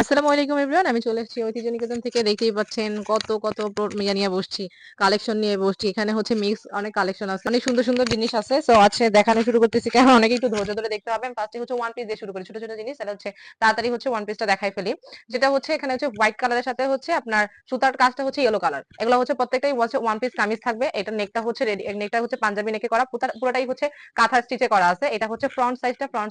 আসসালামু আলাইকুম এভরিওয়ান, আমি চলে এসেছি ঐতিহ্য নিকেতন থেকে। দেখতেই পাচ্ছেন কত কত নিয়ে বসছি, কালেকশন নিয়ে বসছি। এখানে হচ্ছে মিক্স অনেক কালেকশন আছে, অনেক সুন্দর সুন্দর জিনিস আছে। সো আছে দেখানো শুরু করতেছি, কারণ অনেকে একটু ধৈর্য ধরে দেখতে হবে। ফার্স্টে হচ্ছে ওয়ান পিস দিয়ে শুরু করি, ছোট ছোট জিনিস। এটা হচ্ছে তাড়াতাড়ি হচ্ছে ওয়ান পিসটা দেখাই ফেলি। যেটা হচ্ছে এখানে হচ্ছে হোয়াইট কালারের সাথে হচ্ছে আপনার সুতার কাজটা হচ্ছে ইয়েলো কালার। এগুলো হচ্ছে প্রত্যেকটাই হচ্ছে ওয়ান পিস কামিজ থাকবে। এটা নেকটা হচ্ছে রেডি, নেকটা হচ্ছে পাঞ্জাবি নেকে করা, পুরোটাই হচ্ছে কাঁথা স্টিচে করা আছে। এটা হচ্ছে ফ্রন্ট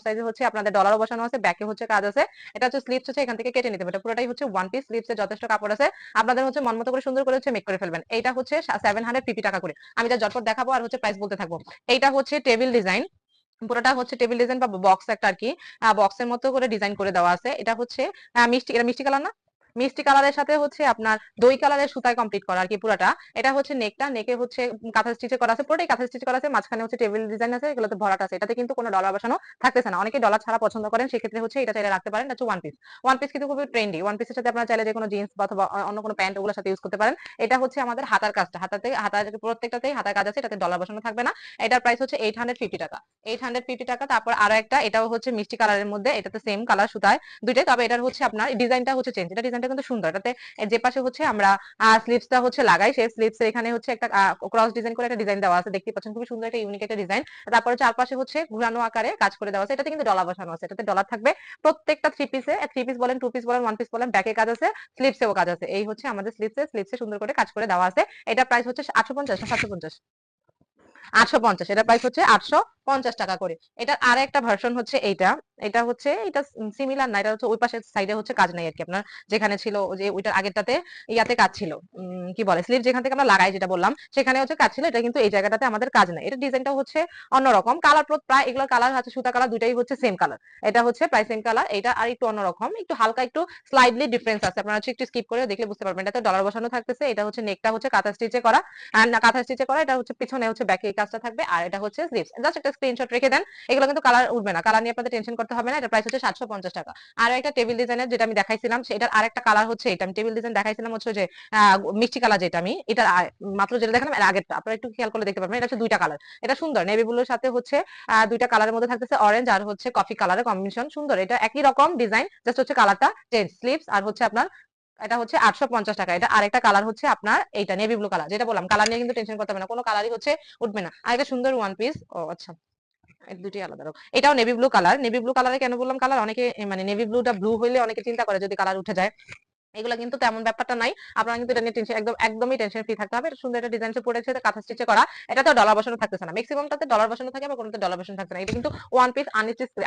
সাইজে হচ্ছে আপনাদের ডলারও বসানো আছে, ব্যাকে হচ্ছে কাজ আছে। এটা হচ্ছে স্লিপস হচ্ছে এখান থেকে কেটে নিতে হবে। এটা পুরোটাই হচ্ছে ওয়ান পিস, স্লিপসে যথেষ্ট কাপড় আছে, আপনাদের হচ্ছে মন মতো করে সুন্দর করে হচ্ছে মেক করে ফেলবেন। এইটা হচ্ছে 750 টাকা করে। আমি যা জটপট দেখাবো আর হচ্ছে প্রাইস বলতে থাকবো। এইটা হচ্ছে টেবিল ডিজাইন, পুরোটা হচ্ছে টেবিল ডিজাইন বা বক্স একটা আর কি, বক্সের মতো করে ডিজাইন করে দেওয়া আছে। এটা হচ্ছে মিষ্টি, এটা মিষ্টি কালার না, মিষ্টি কালারের সাথে হচ্ছে আপনার দই কালারের সুতায় কমপ্লিট করা আর কি পুরোটা। এটা হচ্ছে নেকটা, নেকে হচ্ছে কাঁথা স্টিচে করা আছে, পুরোটাই কাঁথা স্টিচ করা আছে। মাঝখানে হচ্ছে টেবিল ডিজাইন আছে, এগুলোতে ভরাট আছে। এটাতে কিন্তু কোনো ডলার বসানো থাকতেছে না। অনেকে ডলার ছাড়া পছন্দ করেন, সেক্ষেত্রে হচ্ছে এটা চাইলে রাখতে পারেন। এটা হচ্ছে ওয়ান পিস। ওয়ান পিস কিন্তু খুবই ট্রেন্ডি। ওয়ান পিসের সাথে আপনারা চাইলে যে কোনো জিন্স অথবা অন্য কোনো প্যান্ট ওগুলোর সাথে ইউজ করতে পারেন। এটা হচ্ছে আমাদের হাতার কাজটা, হাতার প্রত্যেকটাতেই হাতার কাজ আছে, এটাতে ডলার বসানো থাকবে না। এটার প্রাইস হচ্ছে 850 টাকা। 850 টাকা। তারপর আরো একটা, এটাও হচ্ছে মিষ্টি কালারের মধ্যে, এটাতে সেম কালার সুতায় দুইটাই, তবে এটার হচ্ছে আপনার ডিজাইনটা হচ্ছে চেঞ্জ। এটা ডিজাইনটা কিন্তু সুন্দর। এটাতে যে পাশে হচ্ছে আমরা স্লিভসটা হচ্ছে লাগাই, সেই স্লিভস এখানে হচ্ছে একটা ক্রস ডিজাইন করে একটা ডিজাইন দেওয়া আছে, দেখতে পাচ্ছেন খুবই সুন্দর একটা ইউনিক একটা ডিজাইন। তারপরে চারপাশে হচ্ছে ঘুরানো আকারে কাজ করে দেওয়া আছে। এটাতে কিন্তু ডলার বসানো আছে, এটাতে ডলার থাকবে প্রত্যেকটা থ্রি পিসে। থ্রি পিস বলেন, টু পিস বলেন, ওয়ান পিস বলেন, ব্যাকে কাজ আছে, স্লিভসেও কাজ আছে। এই হচ্ছে আমাদের স্লিভসে সুন্দর করে কাজ করে দেওয়া আছে। এটা প্রাইস হচ্ছে 850 না 750? 850। এটা প্রাইস হচ্ছে 850 টাকা করে। এটার আর একটা ভার্সন হচ্ছে এইটা। এটা হচ্ছে এটা সিমিলার না, এটা হচ্ছে ওই পাশের সাইডে হচ্ছে কাজ নাই আর কি। আপনার যেখানে ছিল যে ওইটার আগেরটাতে ইয়াতে কাজ ছিল, কি বলে স্লিভ যেখান থেকে আমরা লাগাই, যেটা বললাম সেখানে হচ্ছে কাজ ছিল। এটা কিন্তু এই জায়গাটাতে আমাদের কাজ নাই। এটা ডিজাইনটা হচ্ছে অন্যরকম, কালার প্রায় এগুলো কালার আছে, সুতা কালার দুইটাই হচ্ছে সেম কালার। এটা হচ্ছে প্রায় সেম কালার। এটা আর একটু অন্যরকম, একটু হালকা একটু স্লাইডলি ডিফারেন্স আছে। আপনারা হচ্ছে একটু স্কিপ করে দেখলে বুঝতে পারবেন। এটাতে ডলার বসানো থাকতেছে। এটা হচ্ছে নেকটা হচ্ছে কাঁথা স্টিচে করা, আর না কাঁথা স্টিচে করা। এটা হচ্ছে পিছনে হচ্ছে ব্যাকে এই কাজটা থাকবে, আর এটা হচ্ছে স্লিভস। জাস্ট একটা স্ক্রিনশট রেখে দেন, এগুলো কিন্তু কালার উঠবে না, কালার নিয়ে আপনাদের টেনশন করতে হবে না। এটা প্রাইস হচ্ছে 750 টাকা। আর একটা টেবিল ডিজাইনের যেটা আমি দেখাইছিলাম, সেটার আরেকটা কালার হচ্ছে এটা। আমি টেবিল ডিজাইন দেখাইছিলাম হচ্ছে যে মিষ্টি কালার, যেটা আমি এটা মাত্র যেটা দেখালাম এর আগেরটা, আপনারা একটু খেয়াল করে দেখতে পারবেন। এটা হচ্ছে দুইটা কালার, এটা সুন্দর। নেভি ব্লুর সাথে হচ্ছে দুইটা কালারের মধ্যে থাকতেছে অরেঞ্জ আর হচ্ছে কফি কালারের কম্বিনেশন, সুন্দর। এটা একই রকম ডিজাইন, জাস্ট হচ্ছে কালারটা চেঞ্জ। স্লিভস আর হচ্ছে আপনার এটা হচ্ছে 850 টাকা। এটা আরেকটা কালার হচ্ছে আপনার এইটা নেভি ব্লু কালার, যেটা বললাম কালার নিয়ে কিন্তু টেনশন করতে হবে না, কোনো কালারই হচ্ছে উঠবে না। আর এটা সুন্দর ওয়ান পিস। ও আচ্ছা, এই দুটি আলাদা রকম। এটাও navy blue colour. Navy blue কালারে কেন বললাম কালার, অনেকে মানে নেভি ব্লুটা ব্লু হইলে অনেকে চিন্তা করে যদি কালার উঠে যায়, এগুলো কিন্তু তেমন ব্যাপারটা নাই। আপনারা কিন্তু এটা নিয়ে টেনশন একদমই টেনশন ফ্রি থাকতে হবে। এটা সুন্দর একটা ডিজাইন পড়েছে, কাঁথা স্টিচে করা। এটাতে ডলার বসানো থাকতেছে না, ম্যাক্সিমামটাতে ডলার বসানো থাকে, আবার কোনোতে ডলার বসানো থাকছে না। এটা কিন্তু ওয়ান পিস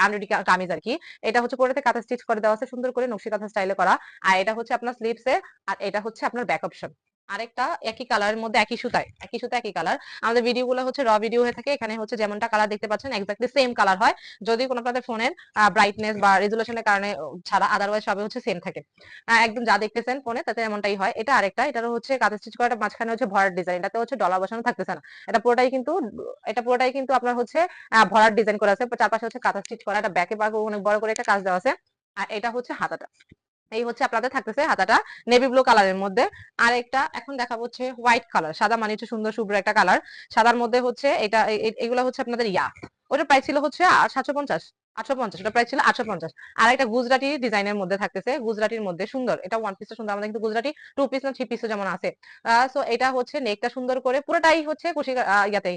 আনরেডি কামিজ আর কি। এটা হচ্ছে পরেতে কাঁথা স্টিচ করে দেওয়া আছে, সুন্দর করে নকশি কাঁথা স্টাইলে করা। আর এটা হচ্ছে আপনার স্লিভসে, আর এটা হচ্ছে আপনার ব্যাক অপশন। আরেকটা একই কালারের মধ্যে, একই সুতায়, একই সুতা একই কালার। আমাদের ভিডিও গুলো হচ্ছে র ভিডিও হয়ে থাকে, এখানে হচ্ছে যেমনটা কালার দেখতে পাচ্ছেন এক্স্যাক্টলি সেম কালার হয়, যদি কোনো আপনাদের ফোনের ব্রাইটনেস বা রেজুলেশনের কারণে ছাড়া, আদারওয়াইজ সবই হচ্ছে সেম থাকে। একদম যা দেখতেছেন ফোনে তাতে এমনটাই হয়। এটা আরেকটা, এটারও হচ্ছে কাঁথা স্টিচ করাটা, মাঝখানে হচ্ছে ভরাট ডিজাইন। এটাতে হচ্ছে ডলার বসানো থাকতেছে না। এটা পুরোটাই কিন্তু আপনার হচ্ছে ভরাট ডিজাইন করা আছে, চারপাশে হচ্ছে কাঁথা স্টিচ করা। এটা ব্যাকে পাকে অনেক বড় করে একটা কাজ দেওয়া আছে। আর এটা হচ্ছে হাতাটা। এই হচ্ছে আপনাদের থাকতেছে হাতাটা নেভি ব্লু কালারের মধ্যে। আর একটা এখন দেখা হচ্ছে হোয়াইট কালার, সাদা মানে হচ্ছে সুন্দর শুভ্র একটা কালার। সাদার মধ্যে হচ্ছে এটা এগুলো হচ্ছে আপনাদের ওটার প্রাইস ছিল হচ্ছে 750। 850, ওটা প্রাইস ছিল 850। আর একটা গুজরাটি ডিজাইনের মধ্যে থাকতেছে, গুজরাটির মধ্যে সুন্দর। এটা ওয়ান পিসটা সুন্দর, আমাদের কিন্তু গুজরাটি টু পিস না থ্রি পিসও যেমন আছে। সো এটা হচ্ছে নেকটা সুন্দর করে পুরোটাই হচ্ছে কুশি ইয়াতেই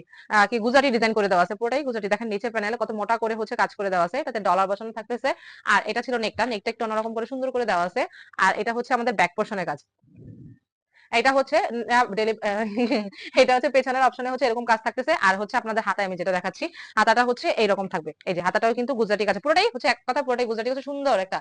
কি গুজরাটি ডিজাইন করে দেওয়া আছে, পুরোটাই গুজরাটি। দেখেন নিচের প্যানেলে কত মোটা করে হচ্ছে কাজ করে দেওয়া আছে, এটাতে ডলার বসানো থাকতেছে। আর এটা ছিল নেকটা একটু অন্যরকম করে সুন্দর করে দেওয়া আছে। আর এটা হচ্ছে আমাদের ব্যাক পোর্শনের কাজ। এটা হচ্ছে এটা হচ্ছে পেছনের অপশনে হচ্ছে এরকম কাজ থাকতেছে। আর হচ্ছে আপনাদের হাতায় আমি যেটা দেখাচ্ছি, হাতাটা হচ্ছে এইরকম থাকবে। এই যে হাতাটাও কিন্তু গুজরাটি কাজ, পুরোটাই হচ্ছে এক কথা পুরোটাই গুজরাটি। হচ্ছে সুন্দর একটা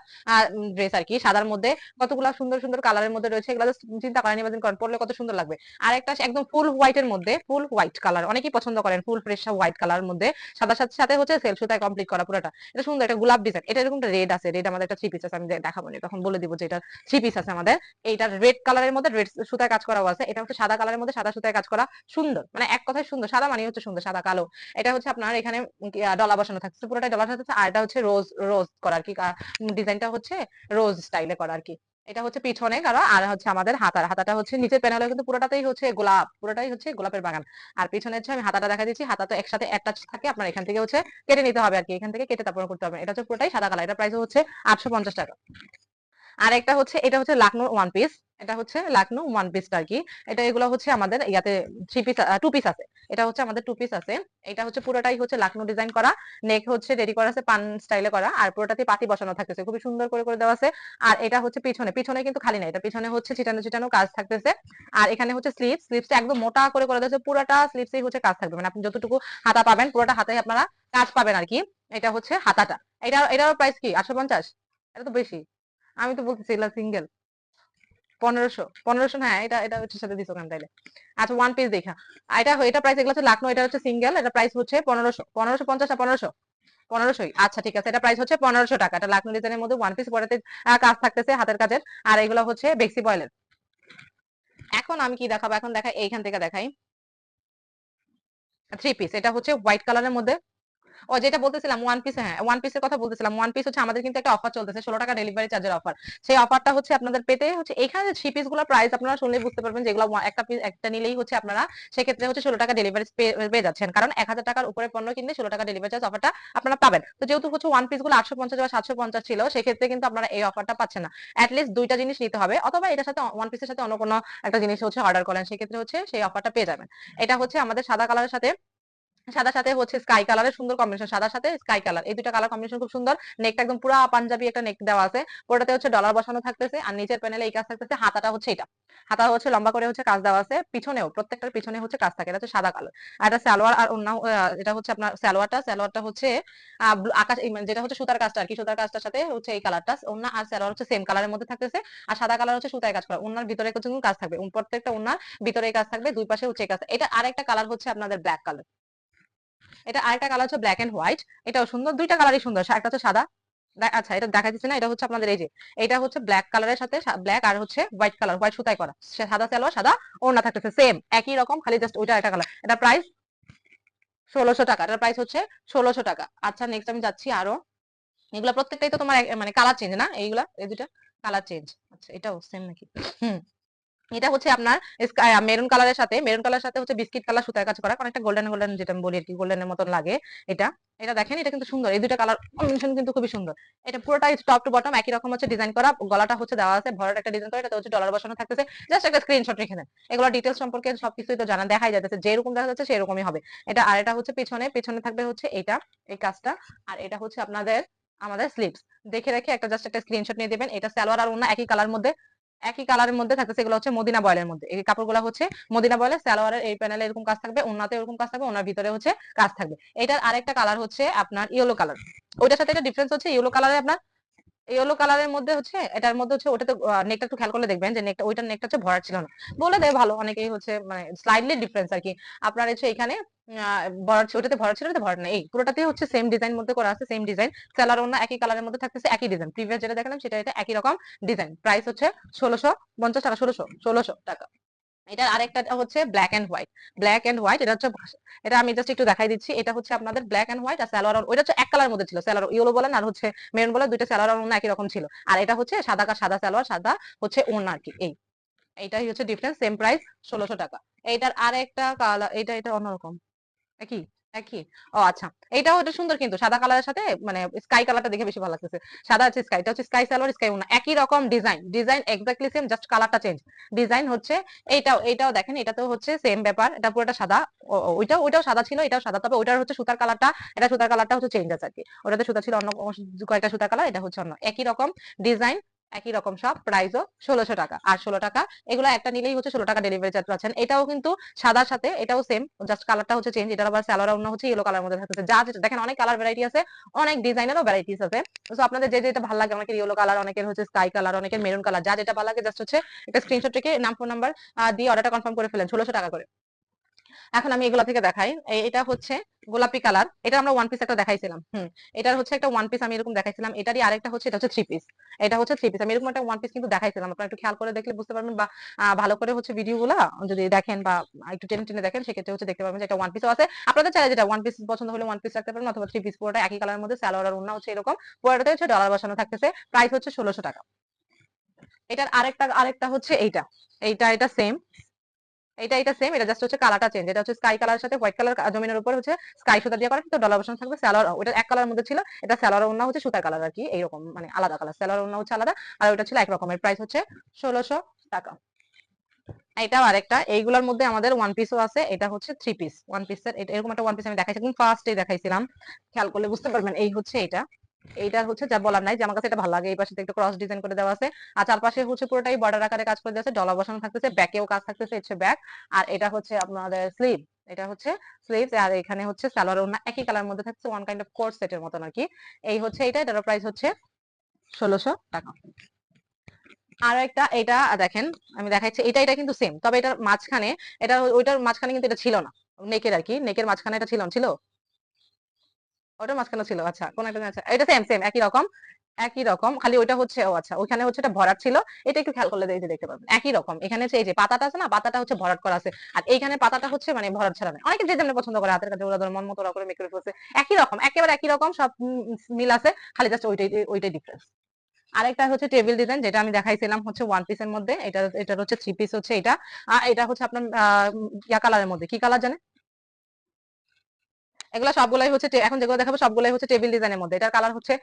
ড্রেস আর কি, সাদার মধ্যে কতগুলা সুন্দর সুন্দর কালারের মধ্যে রয়েছে। এগুলো চিন্তা করেন, ইমাজিন করেন পরলে কত সুন্দর লাগবে। আর একটা একদম ফুল হোয়াইটের মধ্যে, ফুল হোয়াইট কালার অনেকেই পছন্দ করেন, ফুল ফ্রেশ হোয়াইট কালার মধ্যে সাদার সাথে সাথে হচ্ছে সেল সুতায় কমপ্লিট করা পুরোটা। এটা সুন্দর একটা গোলাপ ডিজাইন। এটা এরকম রেড আছে, রেড আমাদের একটা থ্রি পিস আছে, আমি দেখাবো না তখন বলে দিব যে এটা থ্রি পিস আছে আমাদের। এইটার রেড কালারের মধ্যে রেড সুতায় কাজ করা আছে। এটা হচ্ছে সাদা কালারের মধ্যে সাদা সুতায় কাজ করা, সুন্দর। মানে এক কথায় সুন্দর, সাদা মানে হচ্ছে সুন্দর, সাদা কালো। এটা হচ্ছে আপনার এখানে ডলা বসানো থাকছে, পুরোটাই ডলা থাকছে। আর এটা হচ্ছে রোজ রোজ করা আর কি, ডিজাইনটা হচ্ছে রোজ স্টাইলে করা আর কি। এটা হচ্ছে পিছনে কারো, আর হচ্ছে আমাদের হাতাটা হচ্ছে নিচের প্যানেলে কিন্তু পুরোটাতেই হচ্ছে গোলাপ, পুরোটাই হচ্ছে গোলাপের বাগান। আর পিছনে হচ্ছে আমি হাতাটা দেখা দিচ্ছি, হাতা তো একসাথে অ্যাটাচ থাকে, আপনার এখান থেকে হচ্ছে কেটে নিতে হবে আর কি, এখান থেকে কেটে তারপর করতে হবে। এটা হচ্ছে পুরোটাই সাদা কালার। এটা প্রাইস হচ্ছে 850 টাকা। আর একটা হচ্ছে এটা হচ্ছে লাকনো ওয়ান পিস, এটা হচ্ছে লাকনো ওয়ান পিসটা আর কি। এটা এগুলো হচ্ছে আমাদের ইয়াতে থ্রি পিস, টু পিস আছে। এটা হচ্ছে আমাদের টু পিস আছে। এটা হচ্ছে পুরোটাই হচ্ছে লাকনো ডিজাইন করা, নেক হচ্ছে রেডি করা আছে পান স্টাইলে করা, আর পুরোটাতে পাতি বসানো থাকতেছে, খুবই সুন্দর করে করে দেওয়া আছে। আর এটা হচ্ছে পিছনে, পিছনে কিন্তু খালি না, এটা পিছনে হচ্ছে ছিটানো ছিটানো কাজ থাকতেছে। আর এখানে হচ্ছে স্লিভস, স্লিভসটা একদম মোটা করে করে দিয়েছে, পুরোটা স্লিভসেই হচ্ছে কাজ থাকবে, মানে আপনি যতটুকু হাতা পাবেন পুরোটা হাতায় আপনারা কাজ পাবেন আর কি। এটা হচ্ছে হাতাটা। এটার প্রাইস কি 850? এটা তো বেশি, আমি তো বলতেছি এগুলা সিঙ্গেল 1500, 1500 হ্যাঁ, এটা এটা হচ্ছে সাথে দিছো কেন তাইলে? আচ্ছা ওয়ান পিস দেখা, এটা এটা প্রাইস, এগুলো হচ্ছে লাখনো, এটা হচ্ছে সিঙ্গেল, এটা প্রাইস হচ্ছে 1500, 1550 না 1500? 1500ই, আচ্ছা ঠিক আছে, এটা প্রাইস হচ্ছে 1500 টাকা। এটা লাখনো ডিজাইনের মধ্যে ওয়ান পিস, পরাতে কাজ থাকতেছে হাতের কাজের। আর এগুলো হচ্ছে বেক্সি বয়েলের। এখন আমি কি দেখাবো, এখন দেখাই এইখান থেকে দেখাই থ্রি পিস। এটা হচ্ছে হোয়াইট কালারের মধ্যে, ও যেটা বলতেছিলাম ওয়ান পিস, হ্যাঁ ওয়ান পিসের কথা বলতেছিলাম। ওয়ান পিস হচ্ছে আমাদের কিন্তু একটা অফার চলতেছে, 16 টাকা ডেলিভারি চার্জের অফার। সেই অফারটা হচ্ছে আপনাদের পেতে হচ্ছে এখানে যে থ্রি পিস গুলোর প্রাইস আপনারা শুনলে বুঝতে পারবেন যেগুলো একটা পিস একটা নিলেই হচ্ছে আপনারা সেক্ষেত্রে হচ্ছে 16 টাকা ডেলিভারি পেয়ে যাচ্ছেন, কারণ 1000 টাকার উপরে পণ্য কিনলে 16 টাকা ডেলিভারি চার্জ অফারটা আপনারা পাবেন। তো যেহেতু হচ্ছে ওয়ান পিস গুলো 850 বা 750 ছিল, সেক্ষেত্রে কিন্তু আপনারা এই অফারটা পাচ্ছেন না। অ্যাটলিস্ট দুইটা জিনিস নিতে হবে, অথবা এটার সাথে ওয়ান পিসের সাথে অন্য কোনো একটা জিনিস হচ্ছে অর্ডার করেন, সেক্ষেত্রে হচ্ছে সেই অফারটা পেয়ে যাবেন। এটা হচ্ছে আমাদের সাদা কালারের সাথে, সাদার সাথে হচ্ছে স্কাই কালারের সুন্দর কম্বিনেশন, সাদার সাথে স্কাই কালার, এই দুটো কালার কম্বিনেশন খুব সুন্দর। নেকটা একদম পুরো পাঞ্জাবি একটা নেক দেওয়া আছে, পুরোটাতে হচ্ছে ডলার বসানো থাকতেছে, আর নিচের প্যানেলে এই কাজ থাকতেছে। হাতাটা হচ্ছে এটা, হাতা হচ্ছে লম্বা করে হচ্ছে কাজ দেওয়া আছে, পিছনেও প্রত্যেকটার পিছনে হচ্ছে কাজ থাকে। এটা হচ্ছে সাদা কালার। আর এটা সালোয়ার আর অন্য, এটা হচ্ছে আপনার সালোয়ারটা হচ্ছে আকাশ মানে যেটা হচ্ছে সুতার কাজটা আর কি, সুতার কাজটার সাথে হচ্ছে এই কালারটা অন্য, আর সালোয়ার হচ্ছে সেম কালারের মধ্যে থাকতেছে। আর সাদা কালার হচ্ছে সুতায় কাজ করা, ওনার ভিতরে হচ্ছে কাজ থাকবে, প্রত্যেকটা ওনার ভিতরে কাজ থাকবে, দুই পাশে হচ্ছে কাজ। এটা আরেকটা কালার হচ্ছে আপনাদের ব্ল্যাক কালার, এটা আরেকটা কালার হচ্ছে ব্ল্যাক এন্ড হোয়াইট। এটাও সুন্দর, দুইটা কালারই সুন্দর। একটা হচ্ছে সাদা, আচ্ছা এটা দেখা যাচ্ছে না, এটা হচ্ছে আপনাদের এই যে এটা হচ্ছে ব্ল্যাক কালারের সাথে ব্ল্যাক আর হচ্ছে হোয়াইট কালার, হোয়াইট সুতায় করা, সাদা সালোয়ার সাদা ওড়না থাকতেছে, সেম একই রকম, খালি জাস্ট ওইটা একটা কালার। এটা প্রাইস 1600 টাকা, এটার প্রাইস হচ্ছে 1600 টাকা। আচ্ছা নেক্সট আমি যাচ্ছি আরো, এগুলা প্রত্যেকটাই তো তোমার মানে কালার চেঞ্জ না, এইগুলা এই দুটা কালার চেঞ্জ। আচ্ছা এটাও সেম নাকি? হুম, এটা হচ্ছে আপনার মেরুন কালারের সাথে, মেরুন কালারের সাথে হচ্ছে বিস্কিট কালার সুতার কাজ করা, অনেকটা গোল্ডেন গোল্ডেন যেটা আমি বলি আর কি, গোল্ডেনের মতন লাগে এটা। এটা দেখেন, এটা কিন্তু সুন্দর, এই দুইটা কালার কম্বিনেশন কিন্তু খুবই সুন্দর। এটা পুরোটাই টপ টু বটম একই রকম হচ্ছে ডিজাইন করা, গলাটা হচ্ছে দেওয়া আছে ভরাট একটা ডিজাইন করা, এটাতে হচ্ছে ডলার বসানো থাকতেছে। জাস্ট একটা স্ক্রিনশট রেখে দেন, এগুলো ডিটেইলস সম্পর্কে সবকিছুই তো জানা, দেখাই যাচ্ছে যেরকম দেখা যাচ্ছে সেরকমই হবে এটা। আর এটা হচ্ছে পিছনে, পিছনে থাকবে হচ্ছে এটা এই কাজটা। আর এটা হচ্ছে আপনাদের আমাদের স্লিভস, দেখে রেখে একটা জাস্ট একটা স্ক্রিনশট নিয়ে দিবেন। এটা সালোয়ার আর ওড়না একই কালার মধ্যে, একই কালারের মধ্যে থাকতেছে। এগুলো হচ্ছে মদিনা বয়েলের মধ্যে, এই কাপড়গুলো হচ্ছে মদিনা বয়েলের, সালোয়ারের এই প্যানেলে এরকম কাজ থাকবে, ওন্নাতে এরকম কাজ থাকবে, ওনার ভিতরে হচ্ছে কাজ থাকবে। এটার আরেকটা কালার হচ্ছে আপনার ইয়েলো কালার, ওইটার সাথে একটা ডিফারেন্স হচ্ছে ইয়েলো কালারে আপনার, ইয়েলো কালারের মধ্যে হচ্ছে এটার মধ্যে হচ্ছে ওটাতে নেকটা একটু খেয়াল করলে দেখবেন যে নেকটা, ওইটার নেকটা হচ্ছে ভরাট ছিল না, বলে দেয় ভালো অনেকেই হচ্ছে মানে স্লাইডলি ডিফারেন্স আর কি। আপনার হচ্ছে এখানে ভরাট, ওটাতে ভরাট ছিল, ওটাতে ভরাট না, এই পুরোটাতে হচ্ছে সেম ডিজাইন মধ্যে করা আছে, সেম ডিজাইন, কালার অন্য একই কালারের মধ্যে থাকতেছে, একই ডিজাইন, প্রিভিয়াস যেটা দেখালাম সেটা এটা একই রকম ডিজাইন। প্রাইস হচ্ছে 1650 টাকা, 1600 টাকা। এটার আরেকটা হচ্ছে black and white, black and white, এটা হচ্ছে, এটা আমি জাস্ট একটু দেখাই দিচ্ছি। এটা হচ্ছে আপনাদের ব্ল্যাক এন্ড হোয়াইট, আর সালোয়ার ওইটা হচ্ছে এক কালার মধ্যে ছিল, সালোয়ার ইয়েলো বলেন আর হচ্ছে মেরুন বলেন, দুইটা সালোয়ার অন্য একই রকম ছিল। আর এটা হচ্ছে সাদা সাদা সালোয়ার সাদা হচ্ছে ওড়না আর কি, এইটাই হচ্ছে ডিফারেন্স, সেম প্রাইস 1600 টাকা। এইটার আরেকটা কালার, এটা এটা অন্যরকম, একই একই। ও আচ্ছা, এইটাও এটা সুন্দর, কিন্তু সাদা কালারের সাথে মানে স্কাই কালারটা দেখে বেশি ভালো লাগতেছে। সাদা আছে স্কাই, এটা হচ্ছে স্কাই সালোয়ার স্কাই ওড়না, একই রকম design, design exactly same, just কালারটা চেঞ্জ। ডিজাইন হচ্ছে এইটাও, এইটাও দেখেন, এটাতেও হচ্ছে সেম ব্যাপার, এটা পুরোটা সাদা, ওইটাও সাদা ছিল, এটাও সাদা, তবে ওইটার হচ্ছে সুতার কালারটা, এটা সুতার কালারটা হচ্ছে চেঞ্জ আছে আর কি, ওটাতে সুতা ছিল অন্য কয়েকটা সুতার কালার, এটা হচ্ছে অন্য, একই রকম ডিজাইন একই রকম সব, প্রাইসও 1600 টাকা। আর 16 টাকা, এগুলো একটা নিলেই হচ্ছে 16 টাকা ডেলিভারি চার্জ পাচ্ছেন। এটাও কিন্তু সাদার সাথে, এটাও সেম, জাস্ট কালারটা হচ্ছে চেঞ্জ, এটার আবার সালোয়ার অন্য হচ্ছে ইয়েলো কালার মধ্যে থাকতেছে। যা যেটা দেখেন, অনেক কালার ভ্যারাইটি আছে, অনেক ডিজাইনেরও ভ্যারাইটিস আছে। তো আপনাদের যে যেটা ভালো লাগে, অনেকের ইয়েলো কালার, অনেকের হচ্ছে স্কাই কালার, অনেকের মেরুন কালার, যা যেটা ভালো লাগে জাস্ট হচ্ছে একটা স্ক্রিনশট রেখে নাম ফোন নাম্বার দিয়ে অর্ডারটা কনফার্ম করে ফেলেন, 1600 টাকা করে। এখন আমি এগুলা থেকে দেখাই, এটা হচ্ছে গোলাপি কালার, এটা আমরা ওয়ান পিস একটা দেখাইছিলাম। এটার হচ্ছে একটা ওয়ান পিস আমি এরকম দেখাইছিলাম, এটারই আরেকটা হচ্ছে, এটা হচ্ছে থ্রি পিস, এটা হচ্ছে থ্রি পিস। আমি এরকম একটা ওয়ান পিস কিন্তু দেখাইছিলাম, আপনারা একটু খেয়াল করে দেখলে বুঝতে পারবেন, বা ভালো করে হচ্ছে ভিডিও গুলা যদি দেখেন বা একটু টেনে টেনে দেখেন, সেক্ষেত্রে হচ্ছে দেখতে পাবেন যে একটা ওয়ান পিসও আছে। আপনাদের চাইলে যেটা ওয়ান পিস পছন্দ হলে ওয়ান পিস রাখতে পারেন, অথবা থ্রি পিস পুরোটা একই কালারের মধ্যে, সালোয়ার আর ওড়না হচ্ছে এরকম, পুরোটাতে হচ্ছে ডলার বসানো থাকতেছে। প্রাইস হচ্ছে 1600 টাকা। এটার আরেকটা আরেকটা হচ্ছে এইটা, এইটা এটা সেম, এটা সেম, এটা জাস্ট হচ্ছে কালারটা চেঞ্জ। এটা হচ্ছে স্কাই কালারের সাথে হোয়াইট কালার জমিনের উপর হচ্ছে স্কাই সুতা দিয়ে করা, কিন্তু ডলার বসানো থাকবে। সালোয়ার ওটা এক কালারের মধ্যে ছিল, এটা সালোয়ার ওড়না হচ্ছে সুতার কালার আর কি, এইরকম মানে আলাদা কালার। সালোয়ার ওড়না হচ্ছে আলাদা, আর ওটা ছিল এক রকমের। প্রাইস হচ্ছে 1600 টাকা। এটাও আরেকটা, এইগুলোর মধ্যে আমাদের ওয়ান পিসও আছে। এটা হচ্ছে থ্রি পিস, ওয়ান পিসের এটা এরকম একটা ওয়ান পিস আমি দেখাইছি, কিন্তু ফার্স্টেই দেখাইছিলাম, খেয়াল করলে বুঝতে পারবেন। এই হচ্ছে এটা, এইটা হচ্ছে যা বলার নাই যে আমার কাছে এটা ভালো লাগে। এই পাশে একটু ক্রস ডিজাইন করে দেওয়া আছে, আর চারপাশে হচ্ছে পুরোটাই বর্ডার আকারে কাজ করে দেওয়া আছে, ডলা বসানো থাকতেছে, ব্যাকেও কাজ থাকতেছে, হচ্ছে ব্যাক। আর এটা হচ্ছে আপনাদের স্লিভ, এটা হচ্ছে স্লিভস, আর এখানে হচ্ছে সালোয়ার ওড়না একই কালার মধ্যে থাকছে, ওয়ান কাইন্ড অফ কোট সেটের মতন আর কি। এই হচ্ছে এটা, এটার প্রাইস হচ্ছে 1600 টাকা। আর একটা এটা দেখেন, আমি দেখাচ্ছি, এটা কিন্তু সেম, তবে এটার মাঝখানে, এটা ওইটার মাঝখানে কিন্তু এটা ছিল না, নেকের আর কি, নেকের মাঝখানে এটা ছিল ছিল ওটার মাঝখানে ছিল। আচ্ছা কোন একটা, আচ্ছা এটা সেম সেম একই রকম, একই রকম, খালি ওইটা হচ্ছে, ও আচ্ছা ওইখানে হচ্ছে এটা ভরাট ছিল। এটা একটু খেয়াল করলে দেখতে পাবেন একই রকম। এখানে হচ্ছে এই যে পাতাটা আছে না, পাতাটা হচ্ছে ভরাট করা আছে, আর এইখানে পাতাটা হচ্ছে মানে ভরাট ছাড়া নেই। অনেকে যে যেমন পছন্দ করে, হাতের কাছে ওরা মন মতো ওরা করে মেক করে ফেলছে। একই রকম, একেবারে একই রকম, সব মিল আছে, খালি জাস্ট ওইটাই ওইটাই ডিফারেন্স। আরেকটা হচ্ছে টেবিল ডিজাইন, যেটা আমি দেখাইছিলাম হচ্ছে ওয়ান পিসের মধ্যে, এটার হচ্ছে থ্রি পিস হচ্ছে এটা। আর এটা হচ্ছে আপনার ইয়া কালারের মধ্যে, কি কালার জানেন? এগুলো সবগুলাই হচ্ছে এখন যেগুলো দেখাবো সবগুলাই হচ্ছে টেবিল ডিজাইনের মধ্যে। এটার কালার হচ্ছে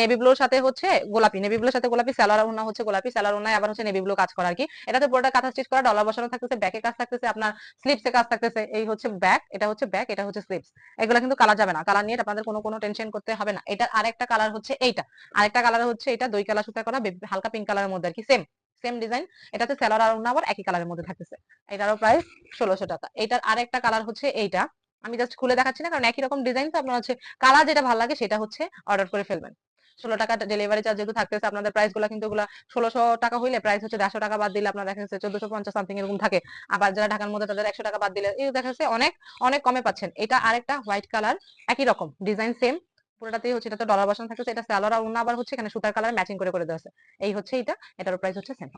নেভি ব্লুর সাথে হচ্ছে গোলাপি, নেভি ব্লুর সাথে গোলাপি, সালোয়ার ওড়না হচ্ছে গোলাপি, সালোয়ার ওড়নায় আবার হচ্ছে নেভি ব্লু কাজ করা আর কি। এটাতে পুরোটা কাঁথা স্টিচ করা, ডলার বসানো থাকতেছে, ব্যাকে কাজ থাকতেছে, আপনার স্লিপসে কাজ থাকতেছে। এই হচ্ছে ব্যাক, এটা হচ্ছে ব্যাক, এটা হচ্ছে স্লিপস। এগুলো কিন্তু কালার যাবে না, কালার নিয়ে আপনাদের কোনো টেনশন করতে হবে না। এটার আরেকটা কালার হচ্ছে এইটা, আরেকটা কালার হচ্ছে এটা দুই কালার সুতা করা, হালকা পিঙ্ক কালারের মধ্যে আর কি, সেম সেম ডিজাইন। এটাতে সালোয়ার আর ওড়না আবার একই কালারের মধ্যে থাকতেছে। এটারও প্রাইস 1600 টাকা। এটার আরেকটা কালার হচ্ছে এইটা, আমি জাস্ট খুলে দেখাচ্ছি না, কারণ একই রকম ডিজাইন তো, আপনার হচ্ছে কালার যেটা ভালো লাগে সেটা হচ্ছে অর্ডার করে ফেলবেন। 16 টাকা ডেলিভারি চার্জ যেহেতু থাকতেছে, আপনাদের প্রাইস গুলো কিন্তু এগুলা 1600 টাকা হইলে প্রাইস হচ্ছে 150 টাকা বাদ দিলে আপনার দেখা যাচ্ছে 1450 সামথিং এরকম থাকে। আবার যারা ঢাকার মধ্যে তাদের 100 টাকা বাদ দিলে এই দেখা যাচ্ছে অনেক অনেক কমে পাচ্ছেন। এটা আরেকটা হোয়াইট কালার, একই রকম ডিজাইন সেম, পুরোটাতেই হচ্ছে, এটাতে ডলার বসানো থাকতেছে, এটা সালোয়ার আর ওড়না আবার হচ্ছে এখানে সুতার কালার ম্যাচিং করে করে দেওয়া আছে। এই হচ্ছে এটা, এটার প্রাইস হচ্ছে সেম।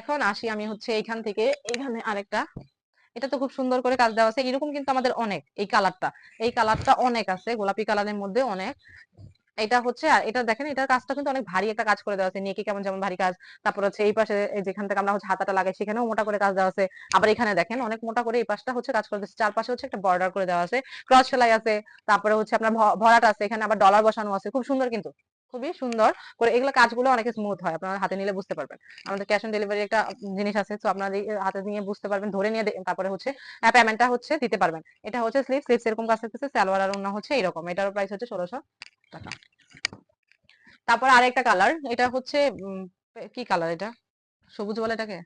এখন আসি আমি হচ্ছে এইখান থেকে, এখানে আরেকটা, এটা তো খুব সুন্দর করে কাজ দেওয়া আছে, এরকম কিন্তু আমাদের অনেক, এই কালারটা অনেক আছে, গোলাপি কালারের মধ্যে অনেক। এটা হচ্ছে, আর এটা দেখেন, এটার কাজটা কিন্তু অনেক ভারী একটা কাজ করে দেওয়া আছে, নেকে কেমন যেমন ভারী কাজ। তারপর হচ্ছে এই পাশে যেখান থেকে আমরা হচ্ছে হাতাটা লাগাই সেখানেও মোটা করে কাজ দেওয়া আছে। আবার এখানে দেখেন অনেক মোটা করে এই পাশটা হচ্ছে কাজ করে দিচ্ছে, চারপাশে হচ্ছে একটা বর্ডার করে দেওয়া আছে, ক্রস সেলাই আছে, তারপরে হচ্ছে আপনার ভরাট আছে, এখানে আবার ডলার বসানো আছে, খুব সুন্দর কিন্তু, খুবই সুন্দর করে। এগুলো কাজগুলো অনেক স্মুথ হয়, আপনারা হাতে নিলে বুঝতে পারবেন। আমাদের ক্যাশ অন ডেলিভারি একটা জিনিস আছে, তো আপনারা হাতে নিয়ে বুঝতে পারবেন, ধরে নিয়ে তারপরে হচ্ছে পেমেন্টটা হচ্ছে দিতে পারবেন। এটা হচ্ছে স্লিভস এরকম কাজ থাকতেছে, সালোয়ার আর ওড়না হচ্ছে এরকম, এটার প্রাইস হচ্ছে 1600 টাকা। তারপর আরেকটা কালার, এটা হচ্ছে কি কালার এটা, সবুজ বলে এটাকে?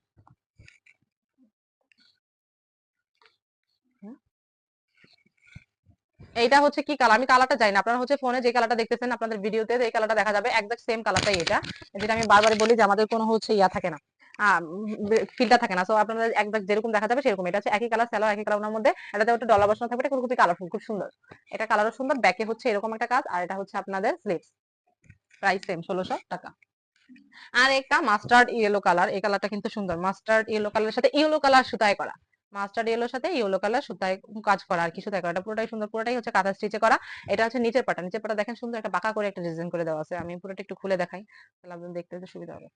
হুম, এইটা হচ্ছে কি কালার, আমি কালারটা জানি না। আপনারা হচ্ছে ফোনে যে কালারটা দেখতেছেন, আপনাদের ভিডিওতে এই কালারটা দেখা যাবে, একদম সেম কালারটাই এটা। যেটা আমি বারবার বলি যে আমাদের কোনো হচ্ছে ইয়া থাকে না, ফিল্টার থাকে না, সো আপনাদের একদম যেরকম দেখা যাবে সেরকম। এটা হচ্ছে একই কালার, সালোয়ার একই কালার মধ্যে, এটাতে একটা ডলার বসানো থাকবে, এটা খুবই কালারফুল, খুব সুন্দর। এটা কালারও সুন্দর, ব্যাকে হচ্ছে এরকম একটা কাজ, আর এটা হচ্ছে আপনাদের স্লিভস। প্রাইস সেম 1600 টাকা। আর একটা মাস্টার্ড ইয়েলো কালার, এই কালারটা কিন্তু সুন্দর, মাস্টার্ড ইয়েলো কালারের সাথে ইয়েলো কালার সুতায় করা, মাস্টার্ড ইয়েলোর সাথে ইয়েলো কালার সুতায় কাজ করা আর কি, সুতায় করা, এটা পুরোটাই সুন্দর, পুরোটাই হচ্ছে কাঁথা স্টিচে করা। এটা হচ্ছে নিচের পাটা, নিচের পাটা দেখেন সুন্দর একটা বাঁকা করে একটা ডিজাইন করে দেওয়া আছে, আমি পুরোটা একটু খুলে দেখাই, তাহলে আপনাদের দেখতে সুবিধা হবে।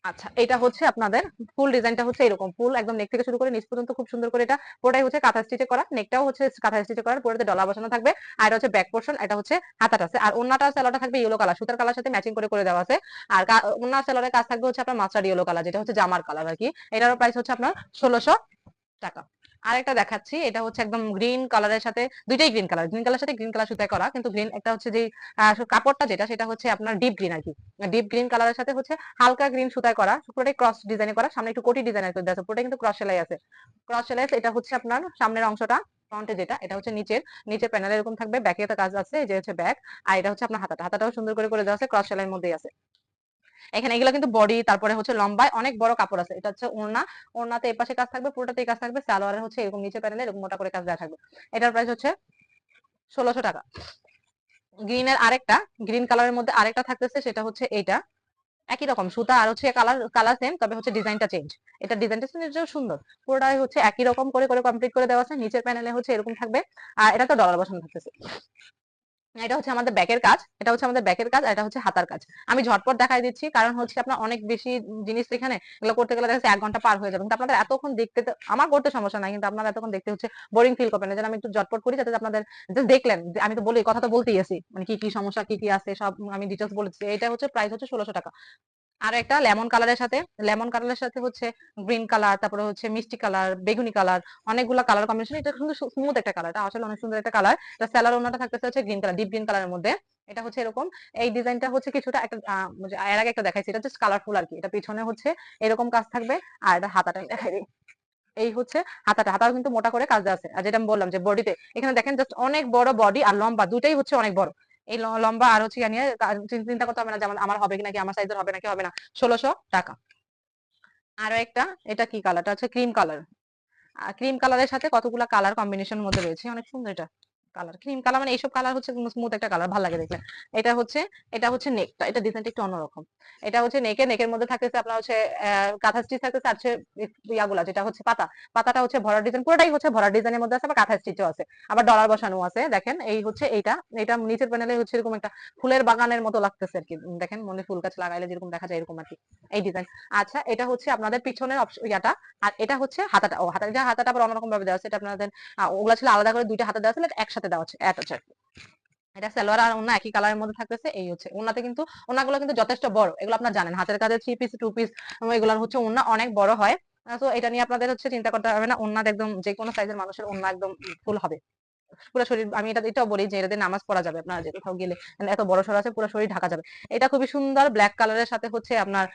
আচ্ছা, এটা হচ্ছে আপনাদের ফুল ডিজাইনটা হচ্ছে এরকম, ফুল একদম নেক থেকে শুরু করে নিচ পর্যন্ত খুব সুন্দর করে, এটা পুরোটাই হচ্ছে কাঁথা স্টিচে করা, নেকটাও হচ্ছে কাঁথা স্টিচে করা, পুরোটাতে ডলা বসানো থাকবে। আর এটা হচ্ছে ব্যাক পোর্শন, এটা হচ্ছে হাতাটা আছে, আর ওন্নাটা সালোয়ারটা থাকবে ইয়েলো কালার, সুতার কালার সাথে ম্যাচিং করে করে দেওয়া আছে। আর ওন্না সালোয়ারের কাজ থাকবে হচ্ছে আপনার মাস্টার্ড ইয়েলো কালার, যেটা হচ্ছে জামার কালার আর কি। এটারও প্রাইস হচ্ছে আপনার 1600 টাকা। আরেকটা দেখাচ্ছি, এটা হচ্ছে একদম গ্রিন কালারের সাথে, দুইটাই গ্রিন কালার, গ্রিন কালার সাথে গ্রিন কালার সুতায় করা, কিন্তু গ্রিন একটা হচ্ছে যে কাপড়টা যেটা সেটা হচ্ছে আপনার ডিপ গ্রিন আর কি, ডিপ গ্রিন কালারের সাথে হচ্ছে হালকা গ্রিন সুতায় করা, পুরোটাই ক্রস ডিজাইনে করা, সামনে একটু কোটি ডিজাইন করে দেওয়া আছে, পুরোটা কিন্তু ক্রস সেলাই আছে, ক্রস সেলাই আছে। এটা হচ্ছে আপনার সামনের অংশটা, ফ্রন্টে যেটা, এটা হচ্ছে নিচের প্যানেল এরকম থাকবে, ব্যাকে কাজ আছে, এই যে হচ্ছে ব্যাক। আর এটা হচ্ছে আপনার হাতাটাও সুন্দর করে করে দেওয়া আছে, ক্রস সেলাইয়ের মধ্যেই আছে। এখানে এগুলো কিন্তু বডি, তারপরে হচ্ছে লম্বায় অনেক বড় কাপড় আছে। এটা হচ্ছে ওড়না, ওড়নাতে এই পাশে কাজ থাকবে, পুরোটাতে কাজ থাকবে, সালোয়ারে হচ্ছে এরকম নিচে প্যানেলে এরকম মোটা করে কাজ দেওয়া থাকবে। এটার প্রাইস হচ্ছে 1600 টাকা। গ্রিনের আরেকটা, গ্রিন কালারের মধ্যে আরেকটা থাকতেছে, সেটা হচ্ছে এইটা, একই রকম সুতা আর হচ্ছে কালার কালার সেম, তবে হচ্ছে ডিজাইনটা চেঞ্জ। এটা ডিজাইনটা সুন্দর, পুরোটাই হচ্ছে একই রকম করে করে কমপ্লিট করে দেওয়া আছে, নিচের প্যানেলে হচ্ছে এরকম থাকবে। আর এটা তো ডলার বসানো থাকতেছে। এটা হচ্ছে আমাদের ব্যাকের কাজ, এটা হচ্ছে আমাদের ব্যাকের কাজ, আর এটা হচ্ছে হাতার কাজ। আমি ঝটপট দেখাই দিচ্ছি কারণ হচ্ছে আপনার অনেক বেশি জিনিস এখানে, এগুলো করতে গেলে দেখা যাচ্ছে 1 ঘন্টা পার হয়ে যাবে, কিন্তু আপনাদের এতক্ষণ দেখতে আমার করতে সমস্যা নাই, কিন্তু আপনারা এতক্ষণ দেখতে হচ্ছে বোরিং ফিল করবেন না। যেন আমি একটু ঝটপট করি যাতে আপনাদের জাস্ট দেখলেন যে আমি তো বলি, কথা তো বলতেই আছি, মানে কি কি সমস্যা কি কি আছে সব আমি ডিটেলস বলেছি। এটা হচ্ছে প্রাইস হচ্ছে 1600 টাকা। আর একটা লেমন কালারের সাথে, লেমন কালারের সাথে হচ্ছে গ্রিন কালার, তারপরে হচ্ছে মিষ্টি কালার, বেগুনি কালার, অনেকগুলো কালার কম্বিনেশন। এটা কিন্তু স্মুথ একটা কালার, এটা আসলে অনেক সুন্দর একটা কালার। এটা সেলার ওনাটা থাকতেছে হচ্ছে গ্রিন কালার, ডিপ গ্রিন কালারের মধ্যে। এটা হচ্ছে এরকম, এই ডিজাইনটা হচ্ছে কিছুটা একটা এর আগে একটা দেখাইছি, এটা জাস্ট কালারফুল আর কি। এটা পিছনে হচ্ছে এরকম কাজ থাকবে, আর এটা হাতাটা দেখাই দিই। এই হচ্ছে হাতাটাও কিন্তু মোটা করে কাজ দেওয়া আছে। আর যেটা আমি বললাম যে বডিতে, এখানে দেখেন জাস্ট অনেক বড় বডি আর লম্বা দুইটাই হচ্ছে অনেক বড়। এই লম্বা আর হচ্ছে নিয়ে চিন্তা করতে হবে না যে আমার হবে কি নাকি, আমার সাইজের হবে নাকি হবে না। 1600 টাকা। আরো একটা, এটা কি কালারটা হচ্ছে ক্রিম কালার। ক্রিম কালারের সাথে কতগুলা কালার কম্বিনেশন মধ্যে রয়েছে, অনেক সুন্দর এটা কালার। ক্রিম কালার মানে এইসব কালার হচ্ছে স্মুথ একটা কালার, ভালো লাগে দেখলে। এটা হচ্ছে, এটা হচ্ছে নেকটা, এটা ডিজাইনটা একটু অন্যরকম। এটা হচ্ছে নেকের মধ্যে থাকতেছে আপনার হচ্ছে কাঁথা স্টিচ থাকতেছে, আর হচ্ছে ইয়াগুলা যেটা হচ্ছে পাতাটা হচ্ছে ভরার ডিজাইন, পুরোটাই হচ্ছে ভরার ডিজাইনের মধ্যে আছে, আবার কাঁথা স্টিচও আছে, আবার ডলার বসানো আছে। দেখেন এই হচ্ছে এইটা, এটা নিচের প্যানেলে হচ্ছে এরকম একটা ফুলের বাগানের মতো লাগতেছে আর কি। দেখেন মনে ফুল গাছ লাগাইলে যেরকম দেখা যায় এরকম আর কি এই ডিজাইন। আচ্ছা, এটা হচ্ছে আপনাদের পিছনের ইয়াটা। আর এটা হচ্ছে হাতাটা, হাতাটা আবার অন্যরকম ভাবে দেওয়া আছে। এটা আপনাদের ওগুলা ছিল আলাদা করে দুইটা হাতা দেওয়া ছিল, এটা একসাথে দেওয়া আছে অ্যাটাচ। এটা সালোয়ার আর ওন্না একই কালারের মধ্যে থাকতেছে। এই হচ্ছে ওন্নাতে, কিন্তু ওন্নাগুলো কিন্তু যথেষ্ট বড়, এগুলো আপনারা জানেন হাতের কাজে 3 পিস 2 পিস এগুলোর হচ্ছে ওন্না অনেক বড় হয়। তো এটা নিয়ে আপনাদের হচ্ছে চিন্তা করতে হবে না, ওন্না একদম যে কোনো সাইজের মানুষের ওন্না একদম ফুল হবে পুরো শরীর। আমি এটাও বলি যে এটাতে নামাজ পড়া যাবে, আপনারা যে কোথাও গেলে এত বড় সড় আছে, পুরো শরীর ঢাকা যাবে। এটা খুবই সুন্দর ব্ল্যাক কালারের সাথে হচ্ছে আপনার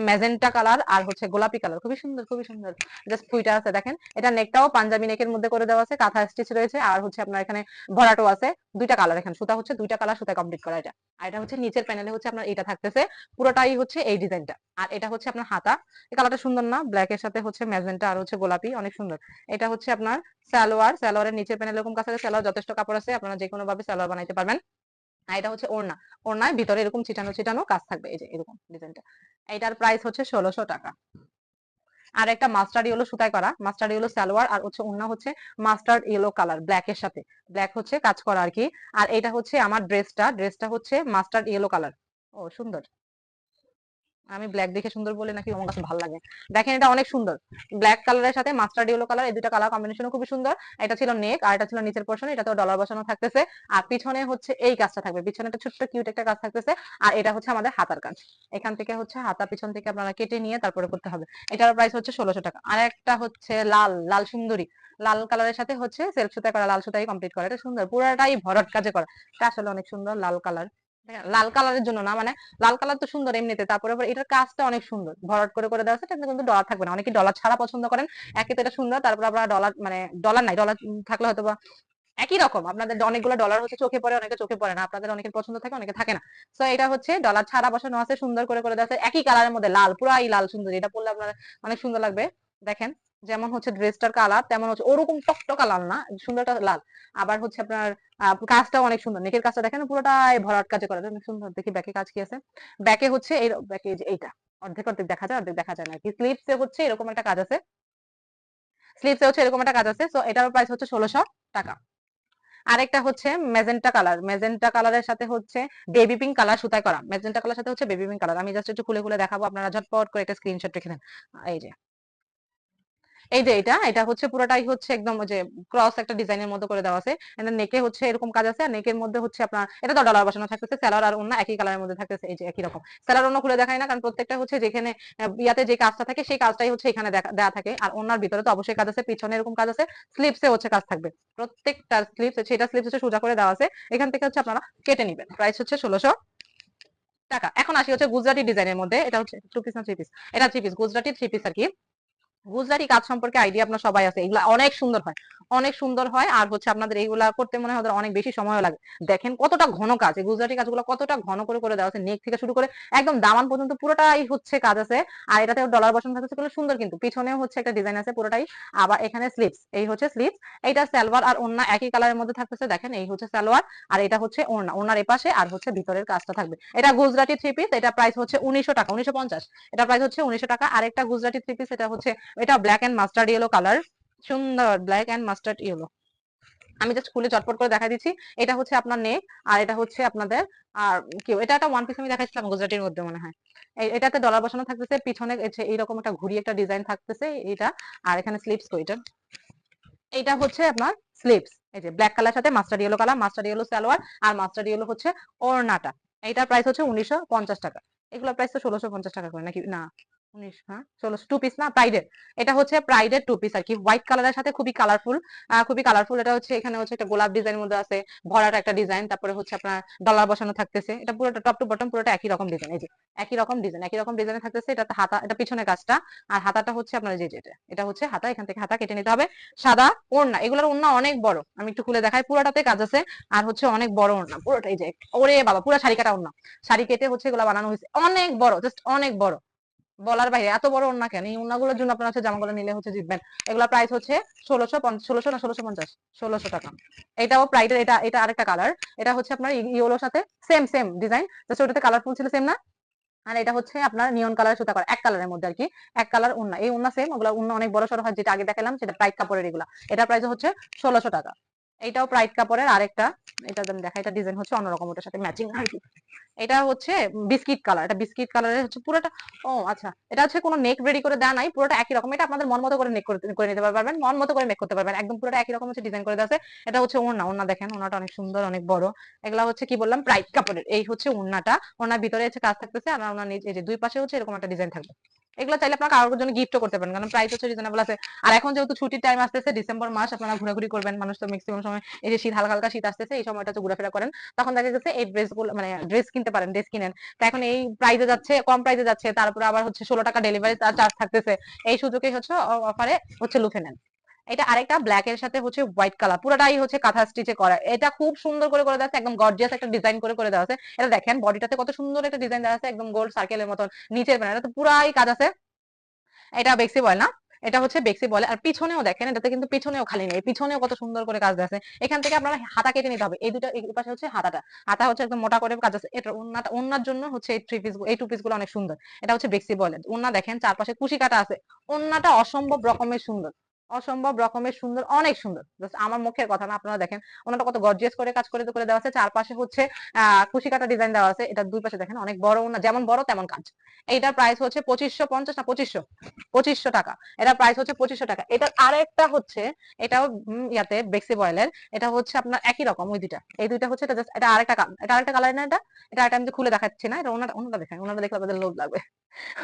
ম্যাজেন্টা কালার আর হচ্ছে গোলাপি কালার, খুবই সুন্দর খুবই সুন্দর। জাস্ট ফুইটা আছে দেখেন। এটা নেকটাও পাঞ্জাবি নেকের মধ্যে করে দেওয়া আছে, কাঁথা স্টিচ রয়েছে, আর হচ্ছে আপনার এখানে ভরাটো আছে। দুইটা কালার, এখানে সুতা হচ্ছে দুইটা কালার সুতা কমপ্লিট করা এটা। আর এটা হচ্ছে নিচের প্যানেলে হচ্ছে আপনার এটা থাকতেছে পুরোটাই হচ্ছে এই ডিজাইনটা। আর এটা হচ্ছে আপনার হাতা, এই কালারটা সুন্দর না, ব্ল্যাক এর সাথে হচ্ছে ম্যাজেন্টা আর হচ্ছে গোলাপি, অনেক সুন্দর। এটা হচ্ছে আপনার সালোয়ারের নিচের প্যানেল এরকম কাছে সালোয়ার, যথেষ্ট কাপড় আছে, আপনারা যে কোনো ভাবে সালোয়ার বানাইতে পারবেন। আর এটা হচ্ছে ওড়না, ওড়নায় ভিতরে এরকম ছিটানো ছিটানো কাজ থাকবে, এই যে এরকম ডিজাইনটা। এটার প্রাইস হচ্ছে 1600 টাকা। আর একটা মাস্টার্ড ইয়েলো সুতায় করা, মাস্টার্ড ইয়েলো সালোয়ার, আর হচ্ছে ওড়না হচ্ছে মাস্টার্ড ইয়েলো কালার ব্ল্যাক এর সাথে, ব্ল্যাক হচ্ছে কাজ করা আর কি। আর এটা হচ্ছে আমার ড্রেসটা হচ্ছে মাস্টার্ড ইয়েলো কালার। ও সুন্দর, আমি ব্ল্যাক দেখে সুন্দর বলে নাকি আমার কাছে ভালো লাগে। দেখেন এটা অনেক সুন্দর, ব্ল্যাক কালারের সাথে মাস্টার্ড ইয়েলো কালার, এই দুটো কালার কম্বিনেশন খুবই সুন্দর। এটা ছিল নেক, আর এটা ছিল নিচের পোর্শন, এটা তো ডলার বসানো থাকতেছে। আর পিছনে হচ্ছে এই কাজটা থাকবে, পিছনে একটা ছোট্ট কিউট একটা কাজ থাকতেছে। আর এটা হচ্ছে আমাদের হাতার কাজ, এখান থেকে হচ্ছে হাতা পিছন থেকে আপনারা কেটে নিয়ে তারপরে করতে হবে। এটার প্রাইস হচ্ছে 1600 টাকা। আর একটা হচ্ছে লাল লাল সুন্দরী, লাল কালারের সাথে হচ্ছে সেলফ সুতায় করা, লাল সুতাই কমপ্লিট করা, এটা সুন্দর, পুরাটাই ভরট কাজে করা। এটা আসলে অনেক সুন্দর লাল কালার। লাল কালারের জন্য না, মানে লাল কালার তো সুন্দর এমনিতে, তারপরে আবার এটার কাজটা অনেক সুন্দর, ভরাট করে করে দেওয়া আছে। এটা কিন্তু ডলার থাকবে না, অনেকে ডলার ছাড়া পছন্দ করেন। একে তো এটা সুন্দর, তারপর আপনারা ডলার মানে ডলার নাই, ডলার থাকলে হয়তো বা একই রকম, আপনাদের অনেকগুলো ডলার হচ্ছে চোখে পড়ে, অনেকে চোখে পড়ে না, আপনাদের অনেকের পছন্দ থাকে অনেকে থাকে না। তো এটা হচ্ছে ডলার ছাড়া বসানো আছে, সুন্দর করে করে দেওয়া আছে, একই কালারের মধ্যে লাল, পুরাই লাল সুন্দর। এটা পরলে আপনার অনেক সুন্দর লাগবে। দেখেন যেমন হচ্ছে ড্রেসটার কালার তেমন হচ্ছে ওরকম টকটকা লাল না, সুন্দরটা লাল। আবার হচ্ছে আপনার কাজটাও অনেক সুন্দর, নেকের কাজটা দেখেন পুরোটাই ভরাট কাজে করা, অনেক সুন্দর। দেখি ব্যাকে কাজ কি আছে। ব্যাকে হচ্ছে এই ব্যাকে এইটা অর্ধেক অর্ধেক দেখা যায়, অর্ধেক দেখা যায় না আর কি। স্লিভসে হচ্ছে এরকম একটা কাজ আছে, স্লিভসে হচ্ছে এরকম একটা কাজ আছে। তো এটার প্রাইস হচ্ছে 1600 টাকা। আরেকটা হচ্ছে মেজেন্টা কালার, মেজেন্টা কালারের সাথে হচ্ছে বেবি পিঙ্ক কালার সুতায় করা, মেজেন্টা কালার সাথে হচ্ছে বেবি পিঙ্ক কালার। আমি জাস্ট একটু খুলে খুলে দেখাবো, আপনারা ঝটপট করে একটা স্ক্রিনশট রেখে দেন। এই যে এই যে এটা হচ্ছে পুরোটাই হচ্ছে একদম ওই যে ক্রস একটা ডিজাইনের মধ্যে করে দেওয়া আছে। নেকে হচ্ছে এরকম কাজ আছে, আর নেকের মধ্যে হচ্ছে আপনার এটা তো ডলার বসানো থাকতেছে, সালোয়ার আর ওন্না একই কালারের মধ্যে থাকতেছে, এই যে একই রকম। সালোয়ার ওন্না খুলে দেখাই না, কারণ প্রত্যেকটা হচ্ছে যেখানে ইয়াতে যে কাজটা থাকে সেই কাজটাই হচ্ছে এখানে দেওয়া থাকে। আর ওন্নার ভিতরে তো অবশ্যই কাজ আছে, পিছনে এরকম কাজ আছে, স্লিভসে হচ্ছে কাজ থাকবে। প্রত্যেকটা স্লিভস হচ্ছে, এটা স্লিভস হচ্ছে সোজা করে দেওয়া আছে, এখান থেকে হচ্ছে আপনারা কেটে নিবেন। প্রাইস হচ্ছে 1600 টাকা। এখন আসি হচ্ছে গুজরাটি ডিজাইনের মধ্যে, এটা হচ্ছে 2 পিস না 3 পিস, এটা 3 পিস, গুজরাটি 3 পিস আর কি। গুজরাটি কাজ সম্পর্কে আইডিয়া আপনার সবাই আছে, এগুলা অনেক সুন্দর হয়, অনেক সুন্দর হয়। আর হচ্ছে আপনাদের এইগুলা করতে মনে হয় ওদের অনেক বেশি সময় লাগে। দেখেন কতটা ঘন কাজ, এই গুজরাটি কাজগুলো কতটা ঘন করে করে দেওয়া আছে, নেক থেকে শুরু করে একদম দামান পর্যন্ত পুরোটাই হচ্ছে কাজ আছে। আর এটাতে ডলার বসানো থাকছে, খুব সুন্দর। কিন্তু পিছনেও হচ্ছে একটা ডিজাইন আছে পুরোটাই। আবার এখানে স্লিভস, এই হচ্ছে স্লিভস। এইটা সালোয়ার আর ওড়না একই কালারের মধ্যে থাকতেছে, দেখেন এই হচ্ছে সালোয়ার, আর এটা হচ্ছে ওড়না, ওড়নার এপাশে আর হচ্ছে ভিতরের কাজটা থাকবে। এটা গুজরাটি 3 পিস, এটা প্রাইস হচ্ছে 1900 টাকা, 1950। এটা প্রাইস হচ্ছে 1900 টাকা। আরেকটা গুজরাটি 3 পিস, এটা হচ্ছে এটা black and mustard yellow colour, সুন্দর ব্ল্যাক এন্ড মাস্টার্ড ইয়েলো। আমি জাস্ট খুলে চটপট করে দেখা দিচ্ছি। এটা হচ্ছে আপনার নেক, আর এটা হচ্ছে আপনাদের আর কি এটা একটা ওয়ান পিস আমি দেখাইছিলাম গুজরাটির মধ্যে মনে হয়। এটাতে ডলার বসানো থাকতেছে, পিছনে এইরকম একটা ঘুড়ি একটা ডিজাইন থাকতেছে এটা। আর এখানে স্লিপস কো এটা, এটা হচ্ছে আপনার স্লিপস, এই যে ব্ল্যাক কালার সাথে mustard yellow colour, mustard yellow salwar আর মাস্টার্ড ইয়েলো হচ্ছে ওড়নাটা। এইটার প্রাইস হচ্ছে 1950 টাকা। এগুলোর প্রাইস তো 1650 টাকা করে নাকি না 19, হ্যাঁ 16 টু পিস না প্রাইডের। এটা হচ্ছে প্রাইডের টু পিস আর কি, হোয়াইট কালারের সাথে খুবই কালারফুল, খুবই কালারফুল। এটা হচ্ছে এখানে হচ্ছে একটা গোলাপ ডিজাইন মধ্যে আছে, ভরাটা একটা ডিজাইন, তারপরে হচ্ছে আপনার ডলার বসানো থাকতেছে। এটা পুরোটা টপ টু বটম পুরোটা একই রকম ডিজাইন, এই যে একই রকম ডিজাইন, একই রকম ডিজাইনে থাকতেছে। এটা হাতা, এটা পিছনের কাজটা, আর হাতাটা হচ্ছে আপনার যে যেটা এটা হচ্ছে হাতা, এখান থেকে হাতা কেটে নিতে হবে। সাদা ওড়না, এগুলোর ওড়না অনেক বড়, আমি একটু খুলে দেখাই। পুরোটাতে কাজ আছে, আর হচ্ছে অনেক বড় ওড়না পুরোটাই, যে ওরে বাবা পুরো শাড়ি কাটা ওড়না, শাড়ি কেটে হচ্ছে এগুলো বানানো হয়েছে, অনেক বড়, জাস্ট অনেক বড়, বলার বাইরে। এত বড় ওড়না কেন, এই ওড়নাগুলোর জন্য আপনারা হচ্ছে জামাগুলো নিলে হচ্ছে জিতবেন। এগুলা প্রাইস হচ্ছে 1600 না 1650, 1600 টাকা। এটাও প্রাইডের, এটা এটা আরেকটা কালার, এটা হচ্ছে আপনার ইয়েলোর সাথে সেম সেম ডিজাইন, জাস্ট ওটাতে কালারফুল ছিল সেম না। আর এটা হচ্ছে আপনার নিয়ন কালার সুতা করা, এক কালারের মধ্যে আর কি, এক কালার ওড়না। এই ওড়না সেম, ওগুলা ওড়না অনেক বড় সড়ো হয়, যেটা আগে দেখালাম সেটা প্রাইড কাপড়ের এগুলা। এটা প্রাইস হচ্ছে 1600 টাকা। এটাও প্রাইড কাপড়ের আরেকটা, এটা আমি দেখা, এটা ডিজাইন হচ্ছে অন্যরকম, ওটার সাথে ম্যাচিং আর কি। এটা হচ্ছে বিস্কিট কালার, এটা বিস্কিট কালারের হচ্ছে পুরোটা। ও আচ্ছা, এটা হচ্ছে কোনো নেক রেডি করে দেওয়া নাই, পুরোটা একই রকম। এটা আপনাদের মন মতো করে নেক করে নিতে পারবেন, মন মতো করে মেক করতে পারবেন, একদম পুরোটা একই রকম হচ্ছে ডিজাইন করে দেওয়া আছে। এটা হচ্ছে ওড়না, ওড়না দেখেন ওড়নাটা অনেক সুন্দর, অনেক বড়। এগুলা হচ্ছে কি বললাম প্রাইড কাপড়ের। এই হচ্ছে ওড়নাটা, ওড়নার ভিতরে হচ্ছে কাজ থাকতেছে, আর ওড়নার নিচে এই যে দুই পাশে হচ্ছে এরকম একটা ডিজাইন থাকবে। এগুলো চাইলে আপনারা কারোর জন্য গিফটও করতে পারেন, কারণ প্রাইস হচ্ছে রিজনেবল আছে। আর এখন যেহেতু ছুটির টাইম আসতেছে, ডিসেম্বর মাস, আপনারা ঘোরাঘুরি করবেন, মানুষ তো ম্যাক্সিমাম সময় এই যে শীত, হালকা হালকা শীত আসতেছে, এই সময়টা হচ্ছে ঘোরাফেরা করেন, তখন দেখা যাচ্ছে এই ড্রেসগুলো মানে ড্রেস কিনতে পারেন, ড্রেস কিনেন। তো এখন এই প্রাইসে যাচ্ছে, কম প্রাইসে যাচ্ছে, তারপরে আবার হচ্ছে 16 টাকা ডেলিভারি চার্জ থাকতেছে। এই সুযোগে হচ্ছে অফারে হচ্ছে লুফে নেন। এটা আরেকটা ব্ল্যাক এর সাথে হচ্ছে হোয়াইট কালার, পুরোটাই হচ্ছে কাঁথা স্টিচে করা। এটা খুব সুন্দর করে করে দেওয়া আছে, একদম গর্জিয়াস একটা ডিজাইন করে করে দেওয়া আছে। এটা দেখেন বডিটাতে কত সুন্দর একটা ডিজাইন দেওয়া আছে, একদম গোল সার্কেলের মতন নিচের বেলা, এটা তো পুরাই কাজ আছে। এটা বেক্সি বয়েল না, এটা হচ্ছে বেক্সি বলে। আর পিছনেও দেখেন, এটাতে কিন্তু পিছনেও খালি নেই, পিছনেও কত সুন্দর করে কাজ আছে। এখান থেকে আপনারা হাতা কেটে নিতে হবে, এই দুটো, এই পাশে হচ্ছে হাতাটা, হাতা হচ্ছে একদম মোটা করে কাজ আছে। এটা ওন্নাটা, ওন্নার জন্য হচ্ছে এই থ্রি পিস, এই টু পিস গুলো অনেক সুন্দর। এটা হচ্ছে বেক্সি বয়েল ওন্না, দেখেন চারপাশে কুশি কাটা আছে। ওন্নাটা অসম্ভব রকমের সুন্দর, অসম্ভব রকমের সুন্দর, অনেক সুন্দর। আমার মুখের কথা না, আপনারা দেখেন ওনাটা কত গর্জিয়াস করে কাজ করে করে দেওয়া আছে। চারপাশে হচ্ছে কুশি কাটা ডিজাইন দেওয়া আছে। এটা দুই পাশে দেখেন অনেক বড় ওন্না, যেমন বড় তেমন কাজ। এইটার প্রাইস হচ্ছে 2550 না 2500 টাকা। এটা প্রাইস হচ্ছে 2500 টাকা। এটার আরেকটা হচ্ছে, এটাও ইয়াতে বেক্সি বয়েলের, এটা হচ্ছে আপনার একই রকম, ওই দুইটা, এই দুইটা হচ্ছে, এটা জাস্ট এটা আরেকটা এটা আরেকটা কালার না, এটা এটা আমি যে খুলে দেখাচ্ছি না, এটা ওনাটা, ওনাটা দেখেন, ওনাটা দেখলে আপনাদের লোভ লাগবে।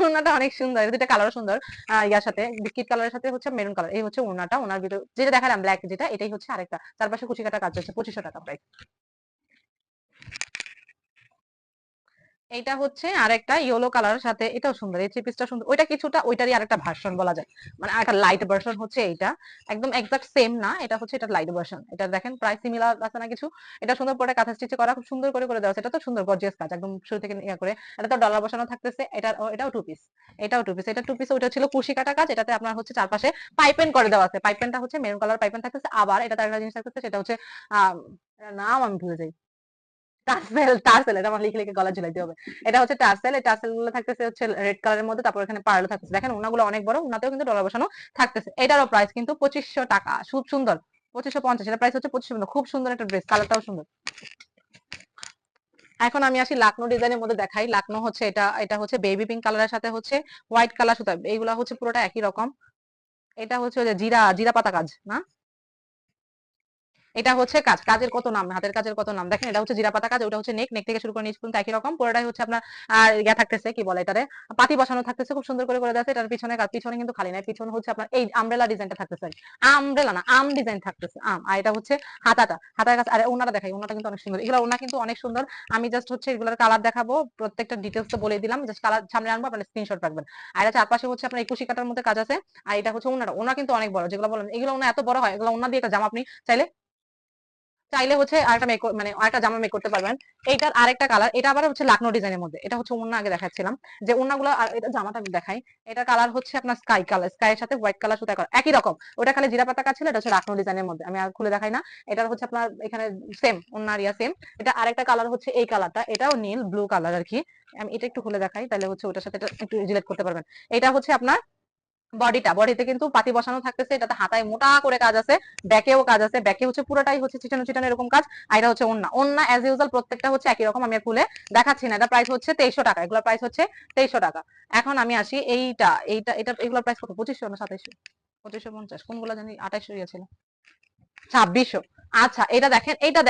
ওনাটা অনেক সুন্দর, এই দুইটা কালারও সুন্দর। ইয়ার সাথে বিস্কিট কালারের সাথে হচ্ছে মেরুন কালার, এই হচ্ছে ওনাটা, ওনার ভিতর যেটা দেখালাম ব্ল্যাক যেটা, এটাই হচ্ছে আরেকটা। চারপাশে কুচি কাটা কাজ হচ্ছে, 2500 টাকা প্রাইস। এটা হচ্ছে আরেকটা ইয়েলো কালারের সাথে, এটাও সুন্দর, এই থ্রি পিসটা সুন্দর। ওইটা কিছুটা ওইটারই আরেকটা ভার্সন বলা যায়, মানে আরেকটা লাইট ভার্সন হচ্ছে এইটা, একদম এক্সাক্ট সেম না, এটা হচ্ছে এটা লাইট ভার্সন। এটা দেখেন প্রায় সিমিলার আছে না কিছু। এটা সুন্দর করে কাঁথা স্টিচ করা, খুব সুন্দর করে করে দেওয়া আছে। এটা তো সুন্দর গর্জিয়াস কাজ, একদম শুরু থেকে ইয়া করে। এটা তো ডলার বসানো থাকতেছে। এটা এটাও টু পিস, এটাও টু পিস, এটা টু পিস। ওইটা ছিল কুশি কাটা কাজ, এটাতে আপনার হচ্ছে চারপাশে পাইপেন করে দেওয়া আছে। পাইপেনটা হচ্ছে মেরুন কালার পাইপেন থাকতেছে। আবার এটাতে আরেকটা জিনিস থাকতেছে, সেটা হচ্ছে আহ নাম আমি ভুলে যাই, টার্সেল, টার্সেল, এটা আমার লিখে লিখে গলা ঝুলাইতে হবে। এটা হচ্ছে টার্সেল, এই টার্সেল গুলো থাকতেছে হচ্ছে রেড কালারের মধ্যে, তারপর এখানে পার্ল থাকতেছে। দেখেন ওনাগুলো অনেক বড়, ওনাতেও কিন্তু ডলার বসানো থাকতেছে। এটারও প্রাইস কিন্তু 2500 টাকা, খুব সুন্দর। 2550, এটা প্রাইস হচ্ছে 2500। খুব সুন্দর একটা ড্রেস, কালারটাও সুন্দর। এখন আমি আসি লাকনো ডিজাইনের মধ্যে দেখাই। লাকনো হচ্ছে এটা, এটা হচ্ছে বেবি পিঙ্ক কালারের সাথে হচ্ছে হোয়াইট কালার সুতা, এইগুলা হচ্ছে পুরোটা একই রকম। এটা হচ্ছে ওই যে জিরা, জিরা পাতা কাজ না, এটা হচ্ছে কাজ, কাজের কত নাম, হাতের কাজের কত নাম দেখেন। এটা হচ্ছে জিরা পাতা কাজ, ওটা হচ্ছে নেক, নেক থেকে শুরু করে নিচ পর্যন্ত একই রকম। পুরোটাই হচ্ছে আপনার আর ইয়া থাকতেছে, কি বলে এটারে, পাতি বসানো থাকতেছে, খুব সুন্দর করে করে দেওয়া আছে। এটার পিছনে কাজ, পিছনে কিন্তু খালি নাই, পিছনে হচ্ছে আপনার এই আমব্রেলা ডিজাইনটা থাকতেছে, আমব্রেলা না আম ডিজাইন থাকতেছে, আম। আর এটা হচ্ছে হাতাটা, হাতার কাজ। আরে ওনাটা দেখাই, ওনাটা কিন্তু অনেক সুন্দর, এগুলো ওনা কিন্তু অনেক সুন্দর। আমি জাস্ট হচ্ছে এগুলোর কালার দেখাবো, প্রত্যেকটা ডিটেলস তো বলে দিলাম, জাস্ট কালার সামনে আনবো, আপনারা স্ক্রিনশট রাখবেন। আর এটা চারপাশে হচ্ছে আপনার 21 কাটার মধ্যে কাজ আছে। আর এটা হচ্ছে ওনাটা, ওনা কিন্তু অনেক বড়, যেগুলো বলেন এগুলো ওনা এত বড় হয়, এগুলো ওনা দিয়ে একটা জামা আপনি চাইলে চাইলে হচ্ছে আরেকটা মেক, মানে আরেকটা জামা মেক করতে পারবেন। এইটার আরেকটা কালার, এটা আবার হচ্ছে লাকনো ডিজাইনের মধ্যে। এটা হচ্ছে ওন্না, আগে দেখাচ্ছিলাম যে ওন্নাগুলো, আর এটা জামাটা আমি দেখাই। এটা কালার হচ্ছে আপনার স্কাই কালার, স্কাই এর সাথে হোয়াইট কালার সুতা করা, একই রকম। ওটা খালি জিরা পাতা কাজ ছিল, এটা হচ্ছে লাকনো ডিজাইনের মধ্যে। আমি আর খুলে দেখাই না। এটা হচ্ছে আপনার এখানে সেম ওন্নার ইয়া সেম। এটা আরেকটা কালার হচ্ছে এই কালারটা, এটাও নীল ব্লু কালার আর কি। আমি এটা একটু খুলে দেখাই, তাহলে হচ্ছে ওটার সাথে এটা একটু রিলেট করতে পারবেন। এটা হচ্ছে আপনার বডিতে কিন্তু পাতি বসানো থাকতেছে, এটাতে হাতায় মোটা করে কাজ আছে, ব্যাকেও কাজ আছে, ব্যাকে হচ্ছে পুরোটাই হচ্ছে চিটানো চিটানো এরকম কাজ। আর এটা হচ্ছে ওন্না, ওন্না অ্যাজ ইউজুয়াল প্রত্যেকটা হচ্ছে একই রকম, আমি আর খুলে দেখাচ্ছি না। এটা প্রাইস হচ্ছে 2300 টাকা, এগুলোর প্রাইস হচ্ছে 2300 টাকা। এখন আমি আসি এটা এগুলোর প্রাইস কত, 2500 না 2700, 2550, কোনগুলো জানি 2800 ছিল, 2600। আচ্ছা এটা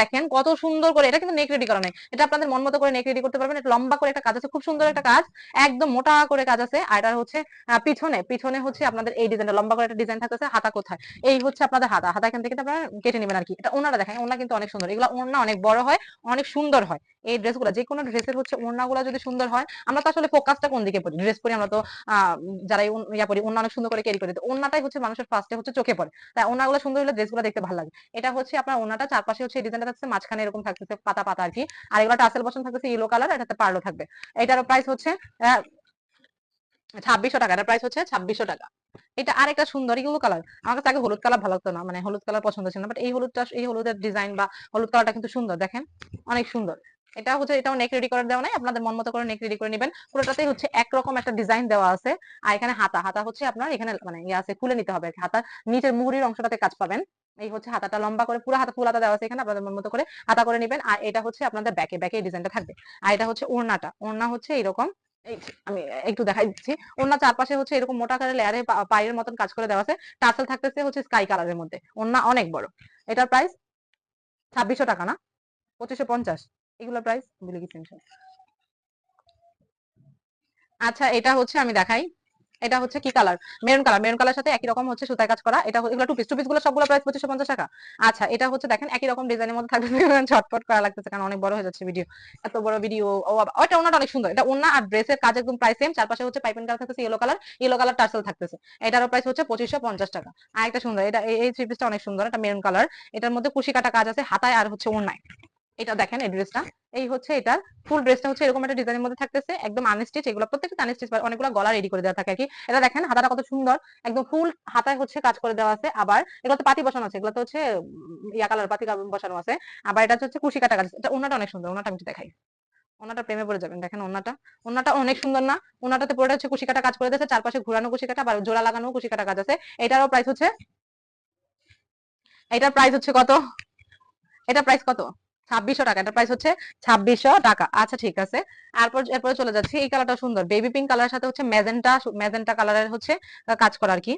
দেখেন কত সুন্দর করে, এটা কিন্তু নেক রেডি করা নাই, এটা আপনাদের মন মতো করে নেক রেডি করতে পারবেন। এটা লম্বা করে একটা কাজ আছে, খুব সুন্দর একটা কাজ, একদম মোটা করে কাজ আছে। আর এটা হচ্ছে পিছনে পিছনে হচ্ছে আপনাদের এই ডিজাইনটা লম্বা করে একটা ডিজাইন থাকতেছে। হাতা কোথায়, এই হচ্ছে আপনাদের হাতা, হাতা এখান থেকে আপনারা কেটে নেবেন আর কি। এটা ওনাটা দেখেন, ওনা কিন্তু অনেক সুন্দর, এগুলো ওনা অনেক বড় হয়, অনেক সুন্দর হয়। এই ড্রেসগুলো, যে কোনো ড্রেসের হচ্ছে ওড়নাগুলো যদি সুন্দর হয়, আমরা তো আসলে ফোকাসটা কোন দিকে পড়ি, ড্রেস পরি আমরা তো যারা ইয়া পরি ওড়না অনেক সুন্দর করে ক্যারি করে, ওড়নাটাই হচ্ছে মানুষের ফার্স্টে হচ্ছে চোখে পড়ে, তাই ওড়নাগুলো সুন্দর হলে ড্রেসগুলো দেখতে ভালো লাগে। এটা হচ্ছে আপনার ওনাটা চারপাশে হচ্ছে ডিজাইনটা থাকছে, মাঝখানে এরকম থাকতেছে পাতা পাতা আর কি। আর এগুলো টাসেল বসানো থাকতেছে ইয়েলো কালার, এটাতে পার্লও থাকবে। এটার প্রাইস হচ্ছে 2600 টাকা, এটার প্রাইস হচ্ছে 2600 টাকা। এটা আরেকটা সুন্দর ইয়েলো কালার, আমার কাছে আগে হলুদ কালার ভালো লাগতো না, মানে হলুদ কালার পছন্দ ছিল না, বাট এই হলুদের ডিজাইন বা হলুদ কালারটা কিন্তু সুন্দর, দেখেন অনেক সুন্দর। এটা হচ্ছে, এটাও নেক রেডি করে দেওয়া নাই, আপনাদের মন মতো করে নেক রেডি করে নেবেন। পুরোটাতেই হচ্ছে একরকম একটা ডিজাইন দেওয়া আছে। আর এখানে হাতা, হাতা হচ্ছে আপনার এখানে মানে ইয়ে আছে, খুলে নিতে হবে হাতা, নিচের মুহুরির অংশটাতে কাজ পাবেন। এই হচ্ছে হাতাটা লম্বা করে, পুরো হাতা ফুল হাতা দেওয়া আছে এখানে, আপনাদের মন মতো করে হাতা করে নেবেন। আর এটা হচ্ছে আপনাদের ব্যাকে ব্যাকে এই ডিজাইনটা থাকবে। আর এটা হচ্ছে ওড়নাটা, ওড়না হচ্ছে এরকম, এই যে আমি একটু দেখাই দিচ্ছি। ওড়না চারপাশে হচ্ছে এরকম মোটা করে লেয়ারে পায়ের মতন কাজ করে দেওয়া আছে। টার্সেল থাকতেছে হচ্ছে স্কাই কালারের মধ্যে, ওড়না অনেক বড়। এটার প্রাইস 2600 টাকা না 2550, এগুলো প্রাইস ভুলে গেছি আমি সব। আচ্ছা এটা হচ্ছে আমি দেখাই, এটা হচ্ছে কি colour, maroon colour, maroon colour সাথে একই রকম হচ্ছে সুতায় কাজ করা। এটা এগুলো টু পিস গুলো সবগুলো প্রাইস 2550 টাকা। আচ্ছা এটা হচ্ছে দেখেন একই রকম ডিজাইনের মধ্যে থাকবে, ছটফট করা লাগতেছে কারণ অনেক বড় হয়ে যাচ্ছে ভিডিও, এত বড় ভিডিও। ও বাবা, ওটা ওনাটা অনেক সুন্দর, এটা ওনা আর ড্রেসের কাজ একদম প্রাইস সেম, চারপাশে হচ্ছে পাইপিং কালার থাকতেছে yellow colour, yellow colour tassel থাকতেছে। এটারও প্রাইস হচ্ছে 2550 টাকা। আর একটা সুন্দর, এটা এই থ্রি পিসটা অনেক সুন্দর, এটা মেরুন কালার, এটার মধ্যে কুশি কাটা কাজ আছে হাতায় আর হচ্ছে ওনায়। এটা দেখেন এই ড্রেসটা, এই হচ্ছে এটার ফুল ড্রেসটা হচ্ছে এরকম একটা ডিজাইনের মধ্যে থাকতেছে, একদম আনস্টিচ, এগুলো প্রত্যেকটা আনস্টিচ, অনেকগুলো গলা রেডি করে দেওয়া থাকে আর কি। এটা দেখেন হাতাটা কত সুন্দর, একদম ফুল হাতায় হচ্ছে কাজ করে দেওয়া আছে। আবার এগুলোতে পাতি বসানো আছে, এগুলোতে হচ্ছে ইয়া কালার পাতি বসানো আছে। আবার এটা হচ্ছে কুশি কাটা কাজ, এটা ওনাটা অনেক সুন্দর, ওনাটা আমি একটু দেখাই। ওনাটা প্রেমে পড়ে যাবেন, দেখেন ওনাটা, ওনাটা অনেক সুন্দর না? ওনাটাতে পুরোটা হচ্ছে কুশি কাটা কাজ করে দিয়েছে, চারপাশে ঘোরানো কুশি কাটা, আবার জোড়া লাগানো কুশি কাটা কাজ আছে। এটারও প্রাইস হচ্ছে, এটার প্রাইস হচ্ছে কত, এটা প্রাইস কত, 2600 টাকা। এটা প্রাইস হচ্ছে 2600 টাকা। আচ্ছা ঠিক আছে, এরপরে চলে যাচ্ছি, এই কালারটা সুন্দর, বেবি পিঙ্ক কালারের সাথে হচ্ছে ম্যাজেন্টা, ম্যাজেন্টা কালারের হচ্ছে কাজ করা আর কি।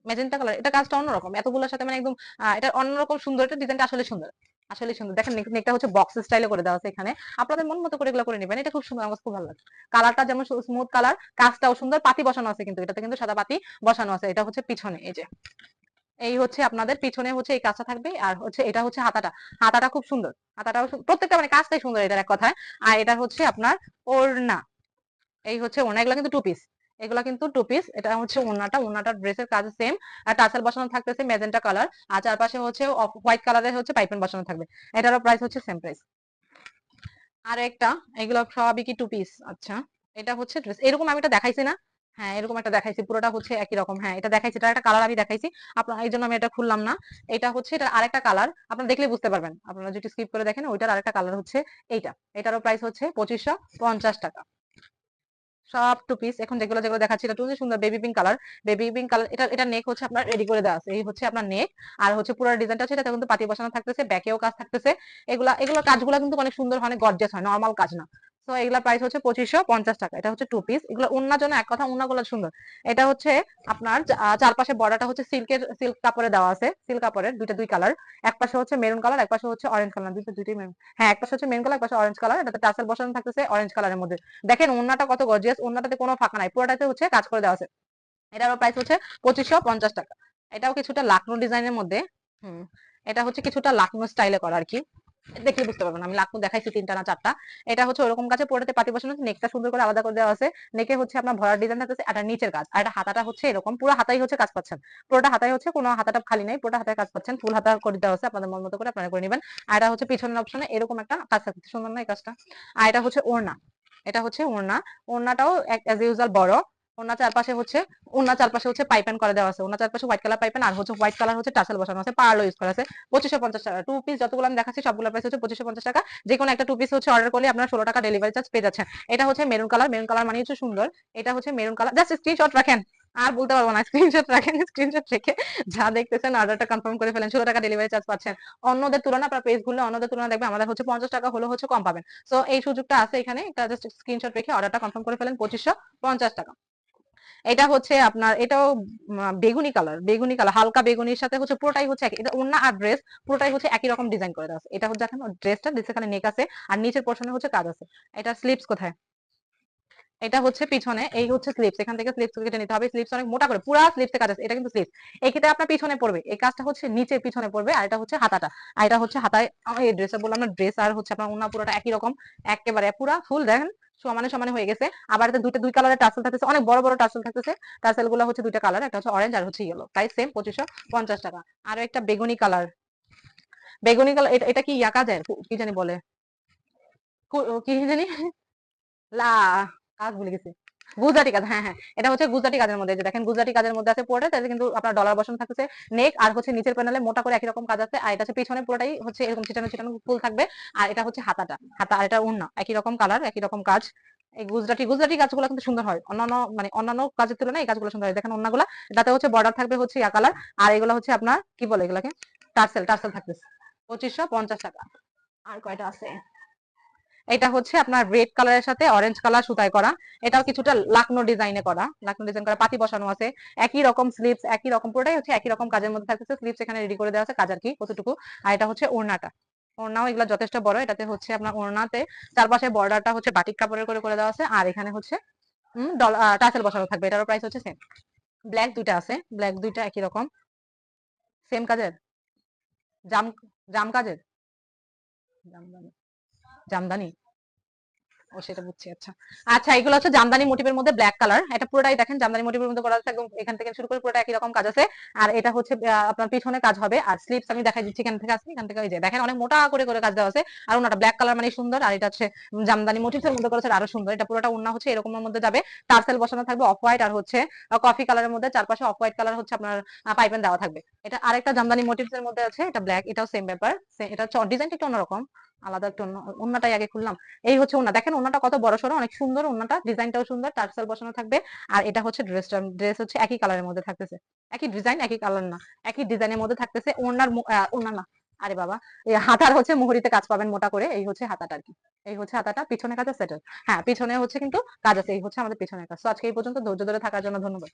ম্যাজেন্টা কালার, এটা কাজটা অন্যরকম, এতগুলোর সাথে মানে একদম এটা অন্যরকম সুন্দর, এটা ডিজাইনটা আসলে সুন্দর, আসলে সুন্দর। দেখেন নেকটা হচ্ছে বক্স স্টাইলে করে দেওয়া আছে এখানে, আপনাদের মন মতো করে এগুলো করে নেবেন, এটা খুব সুন্দর, আমার খুব ভালো লাগে। কালারটা যেমন স্মুথ কালার, কাজটাও সুন্দর, পাতি বসানো আছে কিন্তু এটাতে, কিন্তু সাদা পাতি বসানো আছে। এটা হচ্ছে পিছনে, এই যে এই হচ্ছে আপনাদের পিছনে হচ্ছে এই কাজটা থাকবে। আর হচ্ছে এটা হচ্ছে হাতাটা, হাতাটা খুব সুন্দর, হাতাটাও প্রত্যেকটা মানে কাজটাই সুন্দর এটার এক কথায়। আর এটা হচ্ছে আপনার ওড়না, এই হচ্ছে ওড়না, এগুলা কিন্তু টু পিস, এগুলা কিন্তু টু পিস। এটা হচ্ছে ওড়নাটা, ওড়নাটা ড্রেসের কাজ সেম, আর টাসেল বসানো থাকতেছে ম্যাজেন্টা কালার, আর চারপাশে হচ্ছে হোয়াইট কালারের হচ্ছে পাইপিং বসানো থাকবে। এটারও প্রাইস হচ্ছে সেম প্রাইস। আর একটা, এগুলো সবই কি টু পিস? আচ্ছা এটা হচ্ছে ড্রেস, এরকম আমি এটা দেখাইছি না? হ্যাঁ এরকম একটা দেখাইছি, পুরোটা হচ্ছে একই রকম, হ্যাঁ এটা দেখাইছি, এটা একটা কালার আমি দেখাইছি আপনার, এই জন্য আমি এটা খুললাম না। এটা হচ্ছে এটা আরেকটা কালার, আপনারা দেখলে বুঝতে পারবেন, আপনারা যদি স্কিপ করে দেখেন, ওইটার আরেকটা কালার হচ্ছে এইটা। এটারও প্রাইস হচ্ছে 2550 টাকা। সব টু পিস, এখন যেগুলো যেগুলো দেখাচ্ছি এটা টু সুন্দর, baby pink colour, baby pink colour. এটা নেক হচ্ছে আপনার রেডি করে দেওয়া আছে, এই হচ্ছে আপনার নেক। আর হচ্ছে পুরো ডিজাইনটা হচ্ছে এটা কিন্তু পাতি বসানো থাকতেছে, ব্যাকেও কাজ থাকতেছে। এগুলো কাজগুলো কিন্তু অনেক সুন্দর হয়, অনেক গর্জিয়াস হয়, নরমাল কাজ না। তো এগুলা প্রাইস হচ্ছে 2550 টাকা। এটা হচ্ছে টু পিস, এগুলো ওন্নার জন্য এক কথা, ওন্নাগুলো সুন্দর। এটা হচ্ছে আপনার চারপাশে বর্ডারটা হচ্ছে সিল্ক কাপড়ে দেওয়া আছে, সিল্ক কাপড়ের দুই কালার, এক পাশে হচ্ছে মেরুন কালার, এক পাশে হচ্ছে অরেঞ্জ কালার, দুইটাই মেরুন, হ্যাঁ এক পাশে হচ্ছে মেরুন কালার, এক পাশে অরেঞ্জ কালার। এটাতে টাসেল বসানো থাকতেছে অরেঞ্জ কালারের মধ্যে। দেখেন ওন্নাটা কত গর্জিয়াস, ওন্নাটাতে কোনো ফাঁকা নাই, পুরোটাতে হচ্ছে কাজ করে দেওয়া আছে। এটারও প্রাইস হচ্ছে 2550 টাকা। এটাও কিছুটা লাকনো ডিজাইনের মধ্যে, হুম, এটা হচ্ছে কিছুটা লাকনো স্টাইলে করা আর কি, দেখলে বুঝতে পারবেন, আমি লাকনো দেখাইছি তিনটা না চারটা। এটা হচ্ছে ওরকম কাছে পুরোটাতে পাতি বসানো, নেকটা সুন্দর করে আলাদা করে দেওয়া আছে। নেকে হচ্ছে আপনার ভরার ডিজাইন থাকতেছে, এটা নিচের কাজ, আর এটা হাতাটা হচ্ছে এরকম, পুরো হাতাই হচ্ছে কাজ পাচ্ছেন, পুরোটা হাতাই হচ্ছে, কোনো হাতাটা খালি নাই, পুরোটা হাতায় কাজ পাচ্ছেন, ফুল হাতা করে দেওয়া আছে, আপনাদের মন মতো করে আপনারা করে নেবেন। আর এটা হচ্ছে পিছনের অপশনে এরকম একটা কাজ থাকছে, সুন্দর না এই কাজটা? আর এটা হচ্ছে ওড়না, এটা হচ্ছে ওড়না, ওড়নাটাও অ্যাজ ইউজুয়াল বড়। ওড়না চারপাশে হচ্ছে পাইপেন করে দেওয়া আছে, ওড়না চারপাশে হোয়াইট কালার পাইপেন, আর হচ্ছে হোয়াইট কালার হচ্ছে টাসেল বসানো আছে, পার্লও ইউজ করা আছে। 2550 টাকা টু পিস, যতগুলো আমি দেখাচ্ছি সবগুলো প্রাইস হচ্ছে 2550 টাকা। যে কোনো একটা টু পিস হচ্ছে অর্ডার করলে আপনারা 16 টাকা ডেলিভারি চার্জ পেয়ে যাচ্ছেন। এটা হচ্ছে মেরুন কালার, মেরুন কালার মানে হচ্ছে সুন্দর, এটা হচ্ছে মেরুন কালার, জাস্ট স্ক্রিনশট রাখেন। আর বলতে পারবো না, স্ক্রিনশট রাখেন, স্ক্রিনশট রেখে যা দেখতেছেন অর্ডারটা কনফার্ম করে ফেলেন। 16 টাকা ডেলিভারি চার্জ পাচ্ছেন। অন্যদের তুলনায় আপনার পেজ খুললে অন্যদের তুলনায় দেখবেন আমাদের হচ্ছে 50 টাকা হলে হচ্ছে কম পাবেন। সো এই সুযোগটা আছে এখানে, এটা জাস্ট স্ক্রিনশট রেখে অর্ডারটা কনফার্ম করে ফেলেন 2550 টাকা। এটা হচ্ছে আপনার, এটাও বেগুনি কালার, বেগুনি কালার হালকা বেগুনির সাথে হচ্ছে পুরোটাই হচ্ছে এটা ওড়না আর ড্রেস পুরোটাই হচ্ছে একই রকম ডিজাইন করে দেওয়া আছে। এটা হচ্ছে এখন ড্রেসটা দিচ্ছে, এখানে নেক আছে আর নিচের পোর্শনে হচ্ছে কাজ আছে। এটা স্লিপস কোথায়, এটা হচ্ছে পিছনে, এই হচ্ছে স্লিপস, এখান থেকে স্লিপস কেটে নিতে হবে। স্লিপস অনেক মোটা করে পুরা স্লিপসে কাজ আছে, এটা কিন্তু স্লিপস। এই ক্ষেত্রে আপনার পিছনে পড়বে, এই কাজটা হচ্ছে নিচে পিছনে পড়বে, আর এটা হচ্ছে হাতাটা। আর এটা হচ্ছে হাতায় এই ড্রেসটা বললাম না, ড্রেস আর হচ্ছে আপনার ওড়না পুরোটা একই রকম, একেবারে পুরা ফুল দেখেন সমানে সমানে হয়ে গেছে। আবার এতে দুই কালারের টার্সেল থাকতেছে, অনেক বড় বড় টার্সেল থাকতেছে। টার্সেল গুলো হচ্ছে দুইটা কালার, একটা হচ্ছে অরেঞ্জ আর হচ্ছে ইয়েলো, প্রাইস সেম 2550 টাকা। আরো একটা বেগুনি কালার, বেগুনি কালার, এটা কি ইয়া কাজের, কি জানি বলে, কি জানি লা কাজ ভুলে গেছি, গুজরাটি কাজ, হ্যাঁ হ্যাঁ, এটা হচ্ছে গুজরাটি কাজের মধ্যে, যে দেখেন গুজরাটি কাজের মধ্যে আছে পুরোটা, তাতে কিন্তু আপনার ডলার বসানো থাকছে নেক, আর হচ্ছে নিচের প্যানেলে মোটা করে একই রকম কাজ আছে। আর এটা হচ্ছে পিছনে পুরোটাই হচ্ছে এরকম ছিটানো ছিটানো ফুল থাকবে। আর এটা হচ্ছে হাতাটা, হাতা, আর এটা ওড়না, একই রকম কালার একই রকম কাজ। এই গুজরাটি কাজগুলো কিন্তু সুন্দর হয়, অন্যান্য মানে অন্যান্য কাজের তুলনায় এই কাজগুলো সুন্দর হয়। দেখেন ওড়নাগুলা, এটাতে হচ্ছে বর্ডার থাকবে হচ্ছে ইয়া কালার, আর এগুলো হচ্ছে আপনার কি বলে এগুলাকে, টার্সেল, টার্সেল থাকতেছে। 2550 টাকা। আর কয়টা আছে, এটা হচ্ছে আপনার রেড কালারের সাথে অরেঞ্জ কালার সুতায় করা। এটাও কিছুটা লাকনো ডিজাইনে করা, লাকনো ডিজাইন করা, পাতি বসানো আছে। একই রকম স্লিপস, একই রকম পুরোটাই হচ্ছে একই রকম কাজের মধ্যে থাকতেছে। স্লিপস এখানে রেডি করে দেওয়া আছে, কাজ আর কি কতটুকু। আর এটা হচ্ছে ওড়নাটা, ওড়নাও এগুলো যথেষ্ট বড়। এটাতে হচ্ছে আপনার ওড়নাতে চারপাশে বর্ডারটা হচ্ছে বাটিক কাপড়ের করে করে দেওয়া আছে। আর এখানে হচ্ছে টাসেল বসানো থাকবে। এটারও প্রাইস হচ্ছে সেম। ব্ল্যাক দুইটা আছে, ব্ল্যাক দুইটা একই রকম সেম কাজের, জাম জাম কাজের, জামদানি, জামদানি, ও সেটা বুঝছি। আচ্ছা আচ্ছা, এগুলো হচ্ছে জামদানি মোটিভের মধ্যে ব্ল্যাক কালার, এটা পুরোটাই দেখেন জামদানি মোটিভের মধ্যে করা আছে, একদম এখান থেকে শুরু করে পুরোটা একই রকম কাজ আছে। আর এটা হচ্ছে আপনার পিছনে কাজ হবে। আর স্লিপস আমি দেখাই দিচ্ছি, এখান থেকে আছে, এখান থেকে ওই যে দেখেন অনেক মোটা করে করে কাজ দেওয়া আছে। আর ওনাটা ব্ল্যাক কালার মানে সুন্দর। আর এটা হচ্ছে জামদানি মোটিভস এর মধ্যে করেছে, আরো সুন্দর। এটা পুরোটা ওন্না হচ্ছে এরকমের মধ্যে যাবে, টার্সেল বসানো থাকবে অফ হোয়াইট আর হচ্ছে কফি কালারের মধ্যে, চারপাশে অফ হোয়াইট কালার হচ্ছে আপনার পাইপেন দেওয়া থাকবে। এটা আরেকটা জামদানি মোটিভস এর মধ্যে আছে, এটা ব্ল্যাক, এটাও সেম ব্যাপার। এটা হচ্ছে ডিজাইনটা একটু অন্যরকম, আলাদা একটু ওন্নাটাই আগে খুললাম। এই হচ্ছে ওন্না, দেখেন ওন্নাটা কত বড় সড়ো, অনেক সুন্দর ওন্নাটা, ডিজাইনটাও সুন্দর, টার্সেল বসানো থাকবে। আর এটা হচ্ছে ড্রেসটা, ড্রেস হচ্ছে একই কালারের মধ্যে থাকতেছে, একই ডিজাইন একই কালার না, একই ডিজাইনের মধ্যে থাকতেছে। ওন্নার ওন্না না, আরে বাবা, এই হাতার হচ্ছে মোহরিতে কাজ পাবেন মোটা করে। এই হচ্ছে হাতাটা আর কি, এই হচ্ছে হাতাটা, পিছনে কাজ আছে সেটার, হ্যাঁ পিছনে হচ্ছে কিন্তু কাজ আছে। এই হচ্ছে আমাদের পিছনের কাজ। তো আজকে এই পর্যন্ত, ধৈর্য ধরে থাকার জন্য ধন্যবাদ।